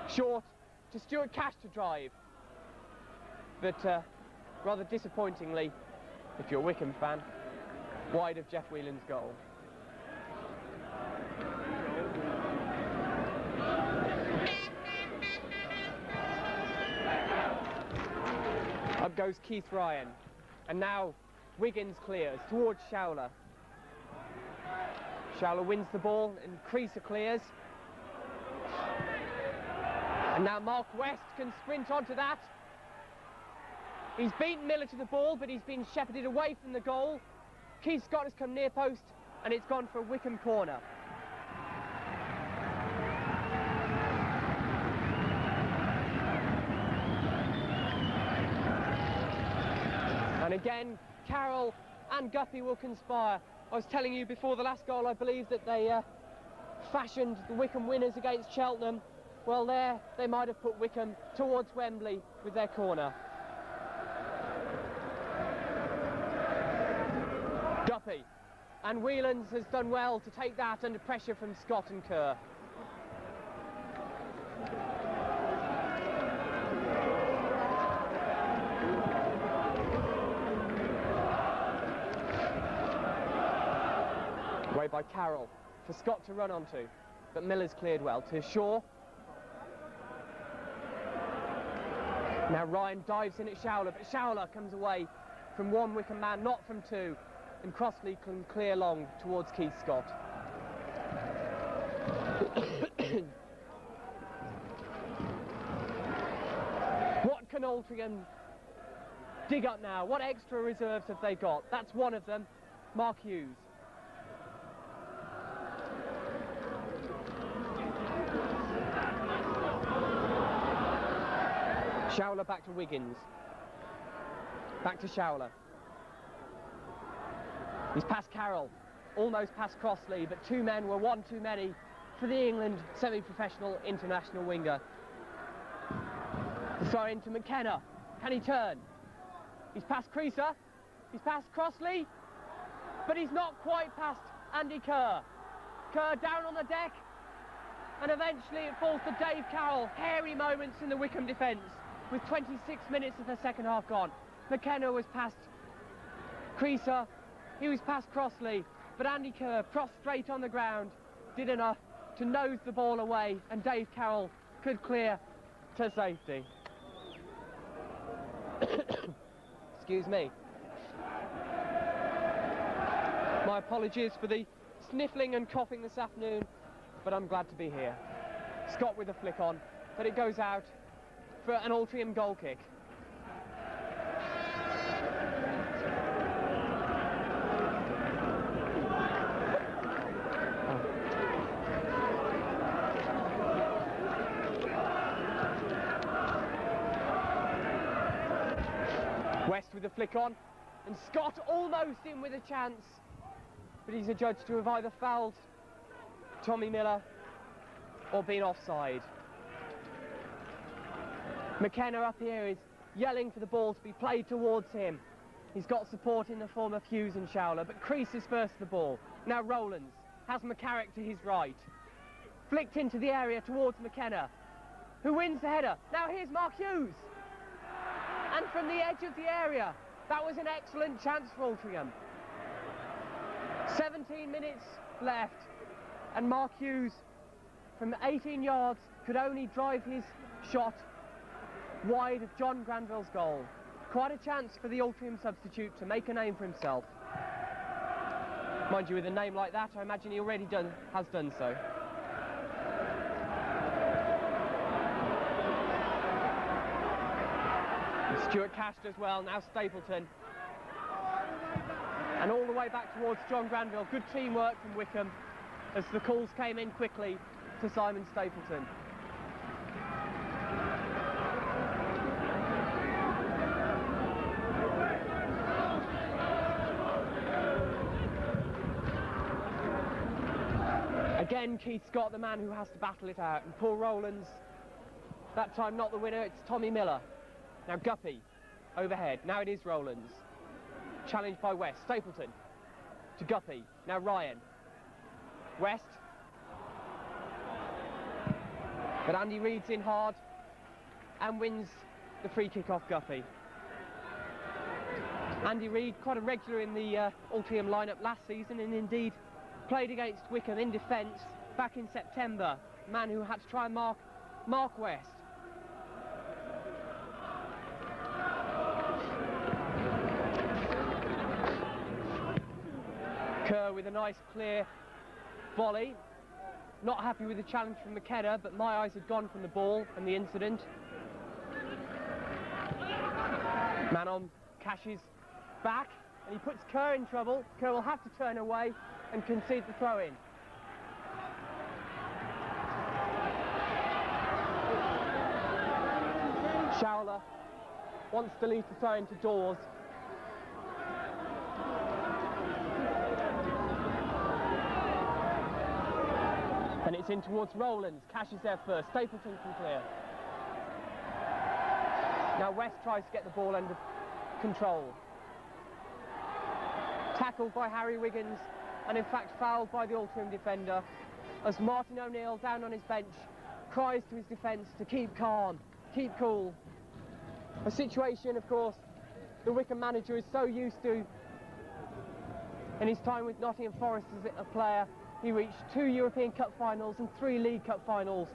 Speaker 1: Short to Stuart Cash to drive. But rather disappointingly, if you're a Wycombe fan, wide of Jeff Whelan's goal. Up goes Keith Ryan. And now Wiggins clears towards Showler. Showler wins the ball and Creaser clears. And now Mark West can sprint onto that. He's beaten Miller to the ball, but he's been shepherded away from the goal. Keith Scott has come near post, and it's gone for a Wycombe corner. And again, Carroll and Guppy will conspire. I was telling you before the last goal, I believe that they fashioned the Wycombe winners against Cheltenham. Well, there they might have put Wycombe towards Wembley with their corner. Guppy, and Whelans has done well to take that under pressure from Scott and Kerr. Away by Carroll for Scott to run onto, but Miller's cleared well to Shaw. Now Ryan dives in at Showler, but Showler comes away from one Wycombe man, not from 2, and Crossley can clear long towards Keith Scott. What can Altrincham dig up now? What extra reserves have they got? That's one of them, Mark Hughes. Showler back to Wiggins. Back to Showler. He's past Carroll. Almost past Crossley, but two men were one too many for the England semi-professional international winger. The throw into McKenna. Can he turn? He's past Creaser. He's past Crossley. But he's not quite past Andy Kerr. Kerr down on the deck. And eventually it falls to Dave Carroll. Hairy moments in the Wycombe defence with 26 minutes of the second half gone. McKenna was past Creaser. He was past Crossley. But Andy Kerr, prostrate on the ground, did enough to nose the ball away, and Dave Carroll could clear to safety. Excuse me. My apologies for the sniffling and coughing this afternoon, but I'm glad to be here. Scott with a flick on, but it goes out for an Altrincham goal kick. West with a flick on, and Scott almost in with a chance, but he's adjudged to have either fouled Tommy Miller or been offside. McKenna up here is yelling for the ball to be played towards him. He's got support in the form of Hughes and Showler, but Crease is first to the ball. Now Rowlands has McCarrick to his right. Flicked into the area towards McKenna, who wins the header. Now here's Mark Hughes. And from the edge of the area, that was an excellent chance for Altrincham. 17 minutes left, and Mark Hughes from 18 yards could only drive his shot wide of John Granville's goal. Quite a chance for the Altrincham substitute to make a name for himself. Mind you, with a name like that, I imagine he already has done so. Stuart Cash as well, now Stapleton. And all the way back towards John Granville. Good teamwork from Wycombe as the calls came in quickly to Simon Stapleton. Again, Keith Scott, the man who has to battle it out. And Paul Rowlands, that time not the winner, it's Tommy Miller. Now Guppy, overhead. Now it is Rowlands. Challenged by West. Stapleton to Guppy. Now Ryan. West. But Andy Reid's in hard and wins the free kick off Guppy. Andy Reid, quite a regular in the Altrincham lineup last season, and indeed played against Wycombe in defence back in September. Man who had to try and mark West. Kerr with a nice clear volley. Not happy with the challenge from McKenna, but my eyes had gone from the ball and the incident. Man on Cash's back, and he puts Kerr in trouble. Kerr will have to turn away and concede the throw-in. Showler wants to leave the throw-in to Dawes. And it's in towards Rowlands. Cash is there first. Stapleton can clear. Now West tries to get the ball under control. Tackled by Harry Wiggins, and in fact fouled by the Altrincham defender, as Martin O'Neill, down on his bench, cries to his defence to keep calm, keep cool. A situation, of course, the Wycombe manager is so used to in his time with Nottingham Forest as a player. He reached 2 European Cup finals and 3 League Cup finals,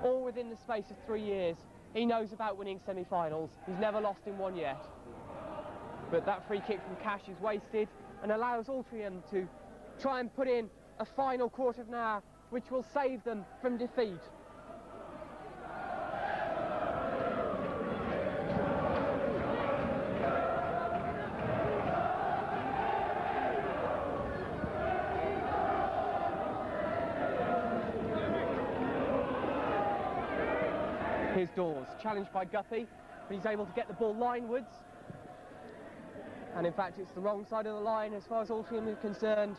Speaker 1: all within the space of 3 years. He knows about winning semi-finals. He's never lost in one yet. But that free kick from Cash is wasted and allows Altrincham to try and put in a final quarter of an hour, which will save them from defeat. Here's Dawes, challenged by Guppy, but he's able to get the ball linewards. And in fact, it's the wrong side of the line as far as Altrincham is concerned.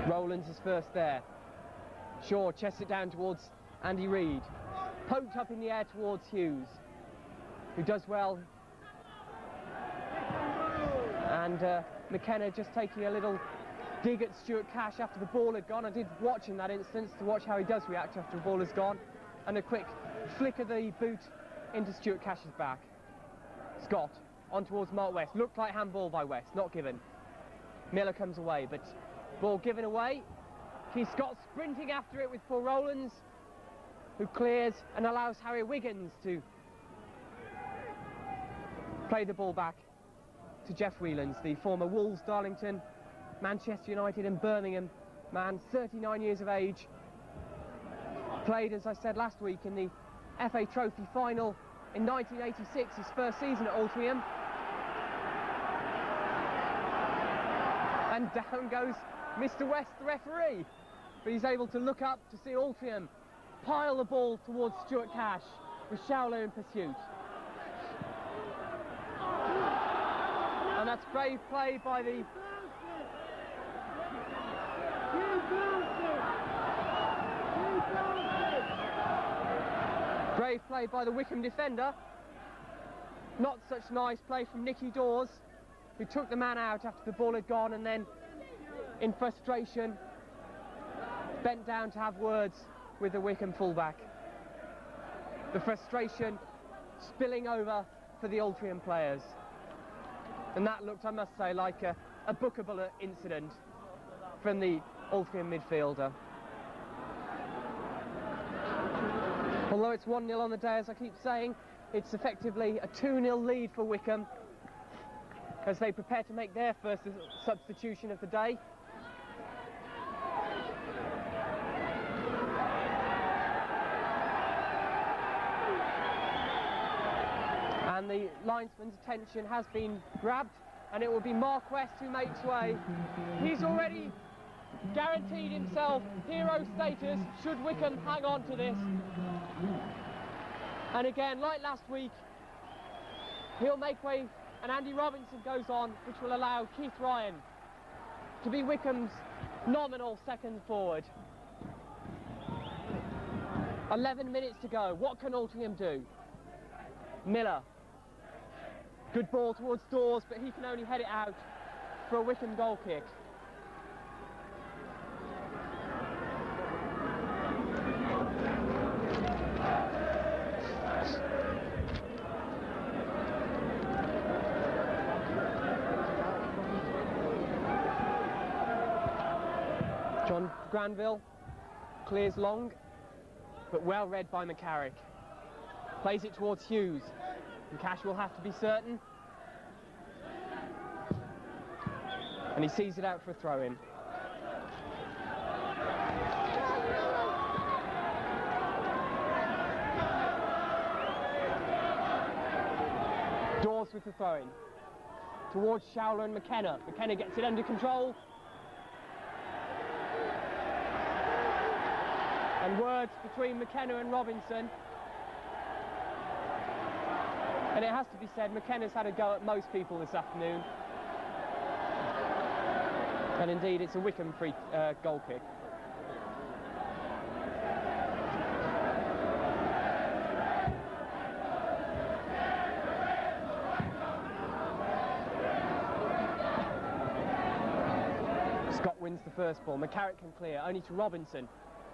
Speaker 1: Rowlands is first there. Shaw chests it down towards Andy Reid. Poked up in the air towards Hughes, who does well. And McKenna just taking a little dig at Stuart Cash after the ball had gone. I did watch in that instance to watch how he does react after the ball has gone. And a quick flick of the boot into Stuart Cash's back. Scott on towards Mark West. Looked like handball by West, not given. Miller comes away, but ball given away. Keith Scott sprinting after it with Paul Rowlands, who clears and allows Harry Wiggins to play the ball back to Jeff Whelans, the former Wolves, Darlington, Manchester United and Birmingham man, 39 years of age. Played, as I said last week, in the FA Trophy final in 1986, his first season at Altrincham. And down goes Mr. West, the referee. But he's able to look up to see Altrincham pile the ball towards Stuart Cash, with Showler in pursuit. And that's brave play by the... Brave play by the Wycombe defender. Not such nice play from Nicky Dawes, who took the man out after the ball had gone and then, in frustration, bent down to have words with the Wycombe fullback. The frustration spilling over for the Altrincham players. And that looked, I must say, like a bookable incident from the Altrincham midfielder. Although it's 1-0 on the day, as I keep saying, it's effectively a 2-0 lead for Wycombe as they prepare to make their first substitution of the day. And the linesman's attention has been grabbed, and it will be Mark West who makes way. He's already guaranteed himself hero status should Wycombe hang on to this. And again, like last week, he'll make way, and Andy Robinson goes on, which will allow Keith Ryan to be Wycombe's nominal second forward. 11 minutes to go. What can Altrincham do? Miller. Good ball towards Dawes, but he can only head it out for a Wycombe goal kick. John Granville clears long, but well read by McCarrick. Plays it towards Hughes. And Cash will have to be certain. And he sees it out for a throw-in. Dawes with the throw-in. Towards Showler and McKenna. McKenna gets it under control. And words between McKenna and Robinson. And it has to be said, McKenna's had a go at most people this afternoon. And indeed, it's a Wycombe free goal kick. Scott wins the first ball. McCarrick can clear, only to Robinson.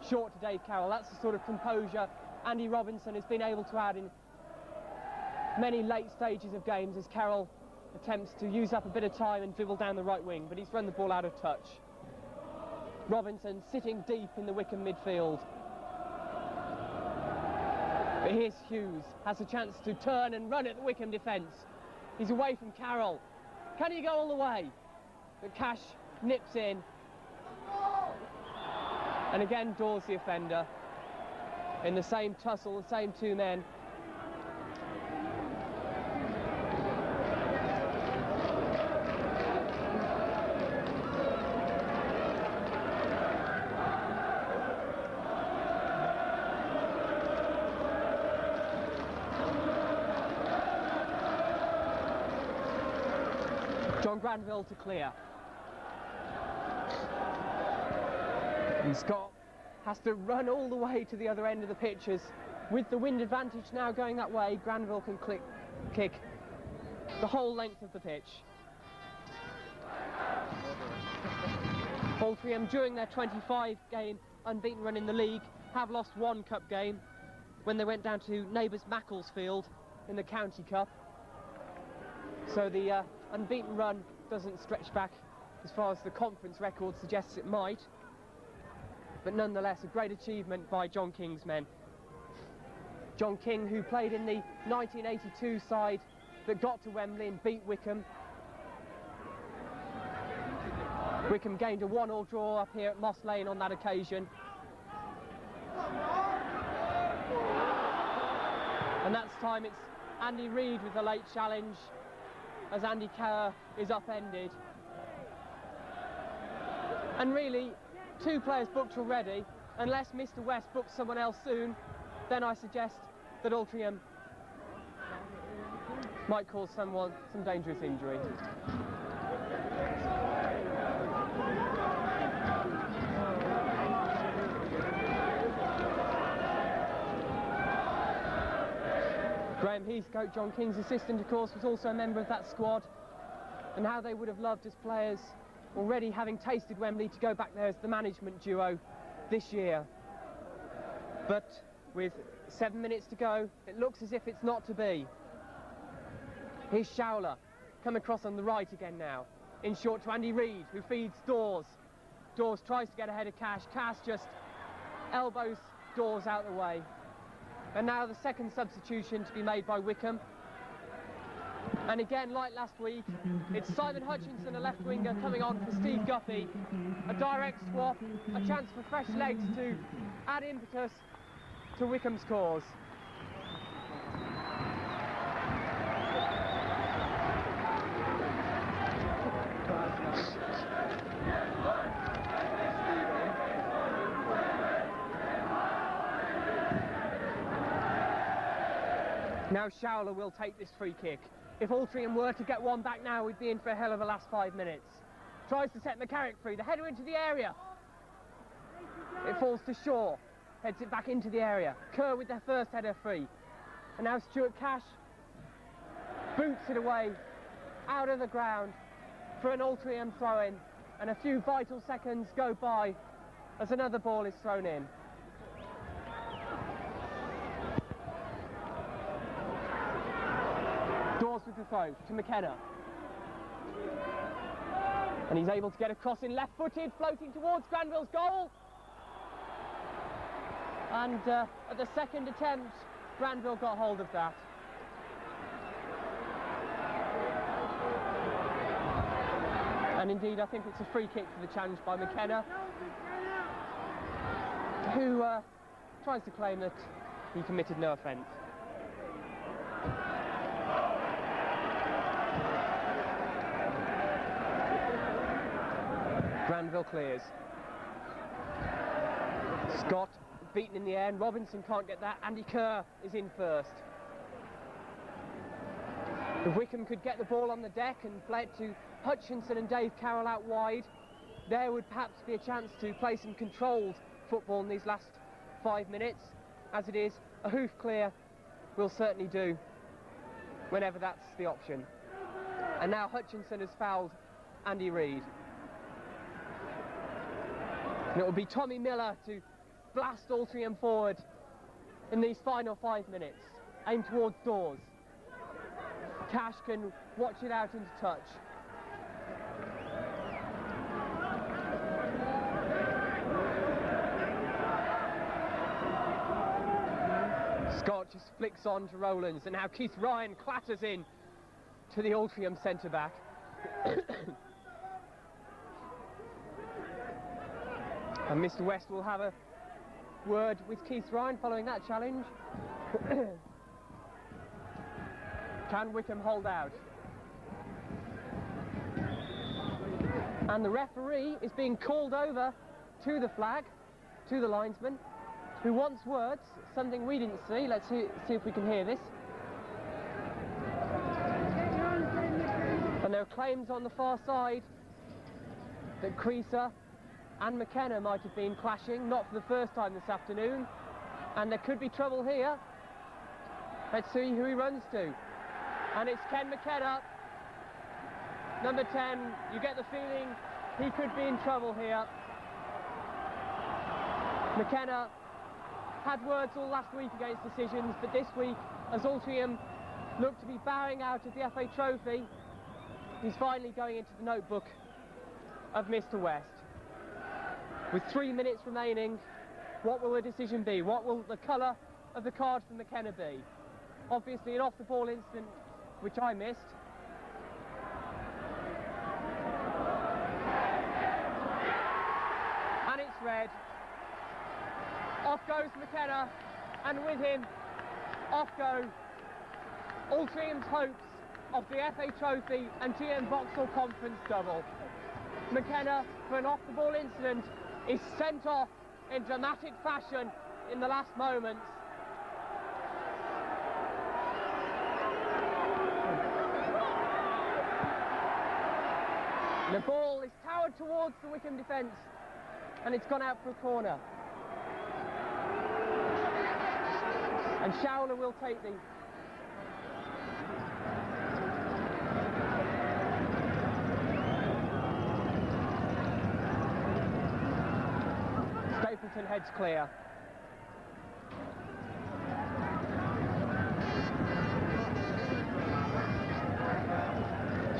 Speaker 1: Short to Dave Carroll. That's the sort of composure Andy Robinson has been able to add in many late stages of games as Carroll attempts to use up a bit of time and dribble down the right wing, but he's run the ball out of touch. Robinson sitting deep in the Wycombe midfield. But here's Hughes, has a chance to turn and run at the Wycombe defence. He's away from Carroll. Can he go all the way? But Cash nips in. And again, Dawes the offender. In the same tussle, the same two men. John Granville to clear. And Scott has to run all the way to the other end of the pitch as, with the wind advantage now going that way, Granville can kick the whole length of the pitch. Altrincham, during their 25-game unbeaten run in the league, have lost one cup game when they went down to neighbours Macclesfield in the County Cup. So the unbeaten run doesn't stretch back as far as the conference record suggests it might. But nonetheless, a great achievement by John King's men. John King, who played in the 1982 side that got to Wembley and beat Wycombe. Wycombe gained a 1-1 draw up here at Moss Lane on that occasion. And that's time it's Andy Reid with the late challenge as Andy Kerr is upended. And really, 2 players booked already. Unless Mr. West books someone else soon, then I suggest that Altrincham might cause someone some dangerous injury. Graham Heathcote, John King's assistant, of course, was also a member of that squad, and how they would have loved as players, already having tasted Wembley, to go back there as the management duo this year. But with 7 minutes to go, it looks as if it's not to be. Here's Showler, come across on the right again now, in short to Andy Reid, who feeds Dawes. Dawes tries to get ahead of Cash. Cash just elbows Dawes out the way. And now the second substitution to be made by Wycombe. And again, like last week, it's Simon Hutchinson, a left winger, coming on for Steve Guppy. A direct swap, a chance for fresh legs to add impetus to Wycombe's cause. Now Showler will take this free kick. If Altrincham were to get one back now, we'd be in for a hell of a last 5 minutes. Tries to set McCarrick free, the header into the area. It falls to Shaw, heads it back into the area. Kerr with their first header free. And now Stuart Cash boots it away, out of the ground, for an Altrincham throw-in. And a few vital seconds go by as another ball is thrown in. Dawes with the throw to McKenna. And he's able to get across in left-footed, floating towards Granville's goal. And at the second attempt, Granville got hold of that. And indeed, I think it's a free kick for the challenge by McKenna, who tries to claim that he committed no offence. Granville clears. Scott beaten in the air, and Robinson can't get that. Andy Kerr is in first. If Wycombe could get the ball on the deck and play it to Hutchinson and Dave Carroll out wide, there would perhaps be a chance to play some controlled football in these last 5 minutes. As it is, a hoof clear will certainly do whenever that's the option. And now Hutchinson has fouled Andy Reid. And it will be Tommy Miller to blast Altrincham forward in these final 5 minutes. Aim towards Dawes. Cash can watch it out into touch. Scott just flicks on to Rowlands, and now Keith Ryan clatters in to the Altrincham centre-back. And Mr. West will have a word with Keith Ryan following that challenge. Can Wycombe hold out? And the referee is being called over to the flag, to the linesman, who wants words, something we didn't see. Let's see if we can hear this. And there are claims on the far side that Creaser and McKenna might have been clashing, not for the first time this afternoon, and there could be trouble here. Let's see who he runs to. And it's Ken McKenna, number 10. You get the feeling he could be in trouble here. McKenna had words all last week against decisions, but this week, as Altrincham looked to be bowing out of the FA Trophy, he's finally going into the notebook of Mr. West. With 3 minutes remaining, what will the decision be? What will the colour of the card for McKenna be? Obviously an off-the-ball incident, which I missed. And it's red. Off goes McKenna, and with him, off go Altringham's hopes of the FA Trophy and GM Vauxhall Conference double. McKenna, for an off-the-ball incident, is sent off in dramatic fashion in the last moments. The ball is towered towards the Wycombe defence, and it's gone out for a corner. And Showler will take the Stapleton heads clear.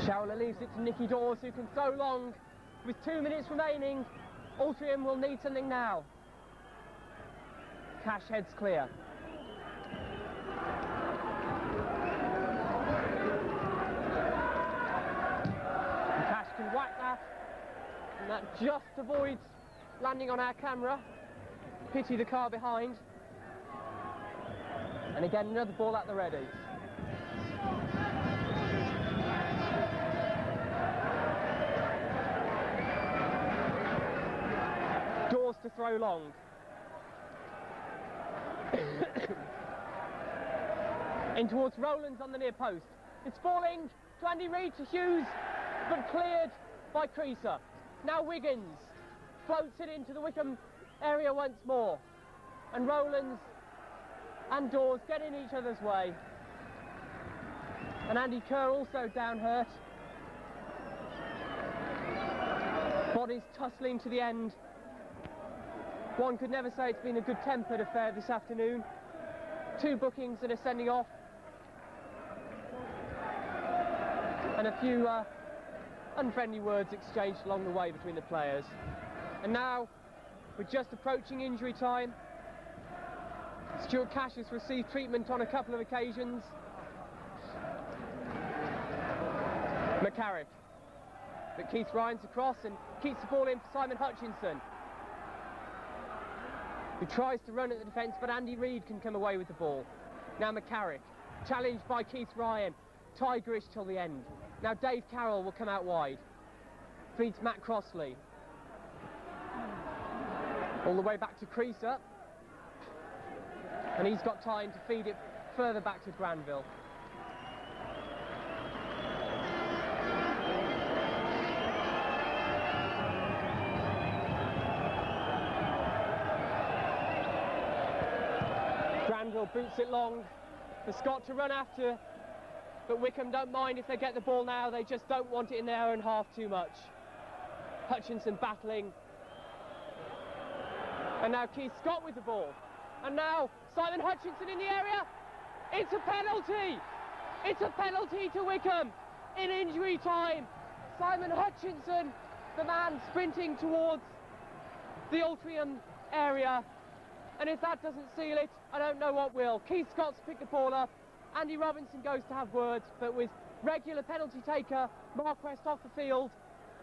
Speaker 1: Showler leaves it to Nicky Dawes, who can so long. With 2 minutes remaining, Altrincham will need something now. Cash heads clear. And Cash can whack that, and that just avoids landing on our camera. Pity the car behind. And again, another ball at the ready. Dawes to throw long. In towards Rowlands on the near post. It's falling to Andy Reid, to Hughes, but cleared by Creaser. Now Wiggins floats it into the Wycombe area once more. And Rowlands and Dawes get in each other's way. And Andy Kerr also down hurt. Bodies tussling to the end. One could never say it's been a good tempered affair this afternoon. 2 bookings and a sending off. And a few unfriendly words exchanged along the way between the players. And now, we're just approaching injury time. Stuart Cash has received treatment on a couple of occasions. McCarrick. But Keith Ryan's across and keeps the ball in for Simon Hutchinson, who tries to run at the defence, but Andy Reid can come away with the ball. Now McCarrick, challenged by Keith Ryan, tigerish till the end. Now Dave Carroll will come out wide. Feeds Matt Crossley. All the way back to Creaser. And he's got time to feed it further back to Granville. Granville boots it long for Scott to run after, but Wycombe don't mind if they get the ball now. They just don't want it in their own half too much. Hutchinson battling. And now Keith Scott with the ball. And now Simon Hutchinson in the area. It's a penalty. It's a penalty to Wycombe in injury time. Simon Hutchinson, the man sprinting towards the Altrincham area. And if that doesn't seal it, I don't know what will. Keith Scott's picked the ball up. Andy Robinson goes to have words, but with regular penalty taker Mark West off the field,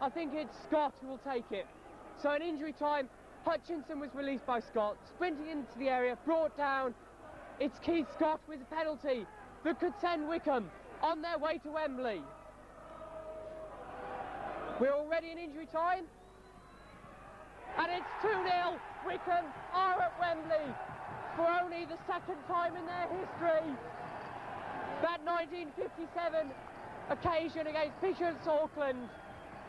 Speaker 1: I think it's Scott who will take it. So in injury time, Hutchinson was released by Scott, sprinting into the area, brought down. It's Keith Scott with a penalty that could send Wycombe on their way to Wembley. We're already in injury time. And it's 2-0. Wycombe are at Wembley for only the second time in their history. That 1957 occasion against Bishop's Auckland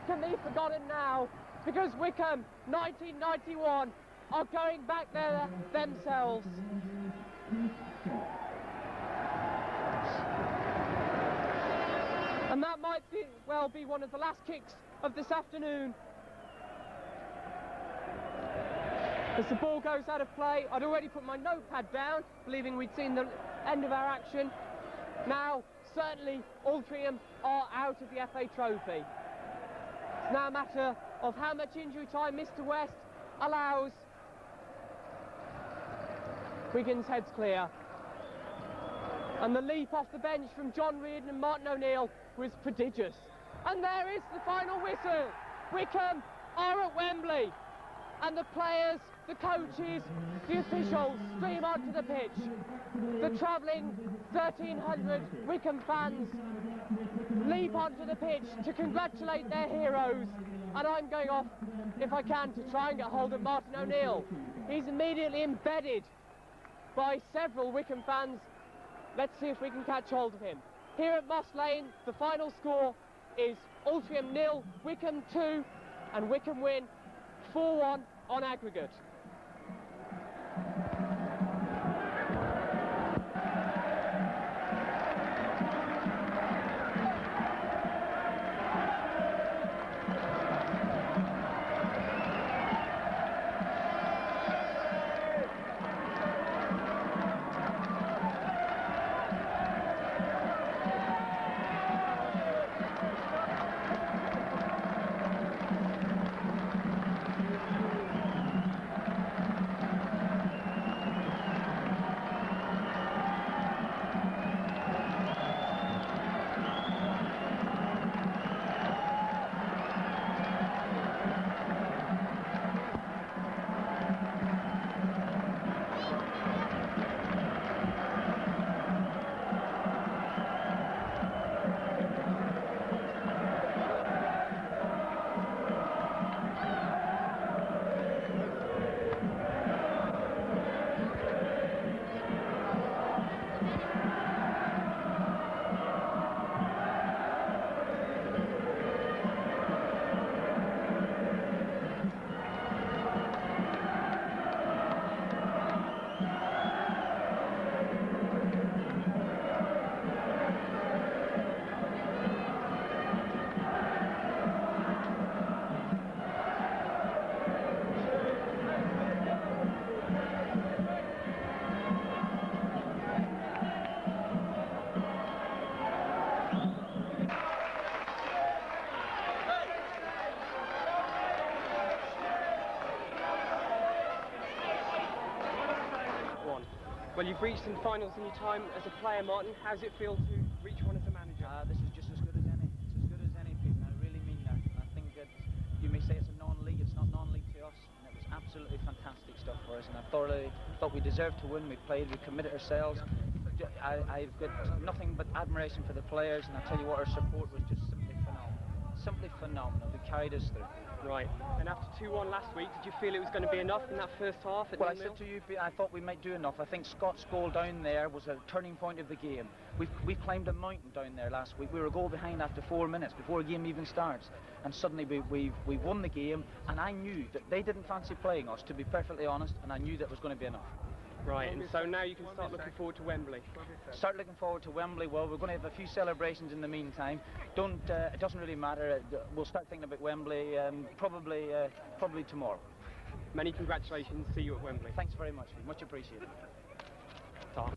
Speaker 1: can be forgotten now, because Wycombe 1991 are going back there themselves. And that might well be one of the last kicks of this afternoon. As the ball goes out of play, I'd already put my notepad down, believing we'd seen the end of our action. Now, certainly, Altrincham are out of the FA Trophy. It's now a matter of how much injury time Mr. West allows. Wigan's head's clear. And the leap off the bench from John Reardon and Martin O'Neill was prodigious. And there is the final whistle. Wycombe are at Wembley. And the players, the coaches, the officials stream onto the pitch. The travelling 1,300 Wycombe fans leap onto the pitch to congratulate their heroes. And I'm going off, if I can, to try and get hold of Martin O'Neill. He's immediately embedded by several Wycombe fans. Let's see if we can catch hold of him. Here at Moss Lane, the final score is Altrincham 0, Wycombe 2, and Wycombe win 4-1 on aggregate. Well, you've reached some finals in your time as a player, Martin. How does it feel to reach one as a manager?
Speaker 4: This is just as good as any. It's as good as any, Pete, and I really mean that. I think that you may say it's a non-league, it's not non-league to us, and it was absolutely fantastic stuff for us, and I thought we deserved to win. We played, we committed ourselves. I've got nothing but admiration for the players, and I tell you what, our support was just simply phenomenal. Simply phenomenal. They carried us through.
Speaker 1: Right. And after 2-1 last week, did you feel it was going to be enough in that first half?
Speaker 4: Well, I said to you, I thought we might do enough. I think Scott's goal down there was a turning point of the game. We climbed a mountain down there last week. We were a goal behind after 4 minutes, before the game even starts. And suddenly we won the game, and I knew that they didn't fancy playing us, to be perfectly honest, and I knew that was going to be enough.
Speaker 1: Right, and so now you can start looking forward to Wembley.
Speaker 4: Start looking forward to Wembley. Well, we're going to have a few celebrations in the meantime. It doesn't really matter. We'll start thinking about Wembley probably tomorrow.
Speaker 1: Many congratulations. See you at Wembley.
Speaker 4: Thanks very much. Much appreciated.
Speaker 1: Ta.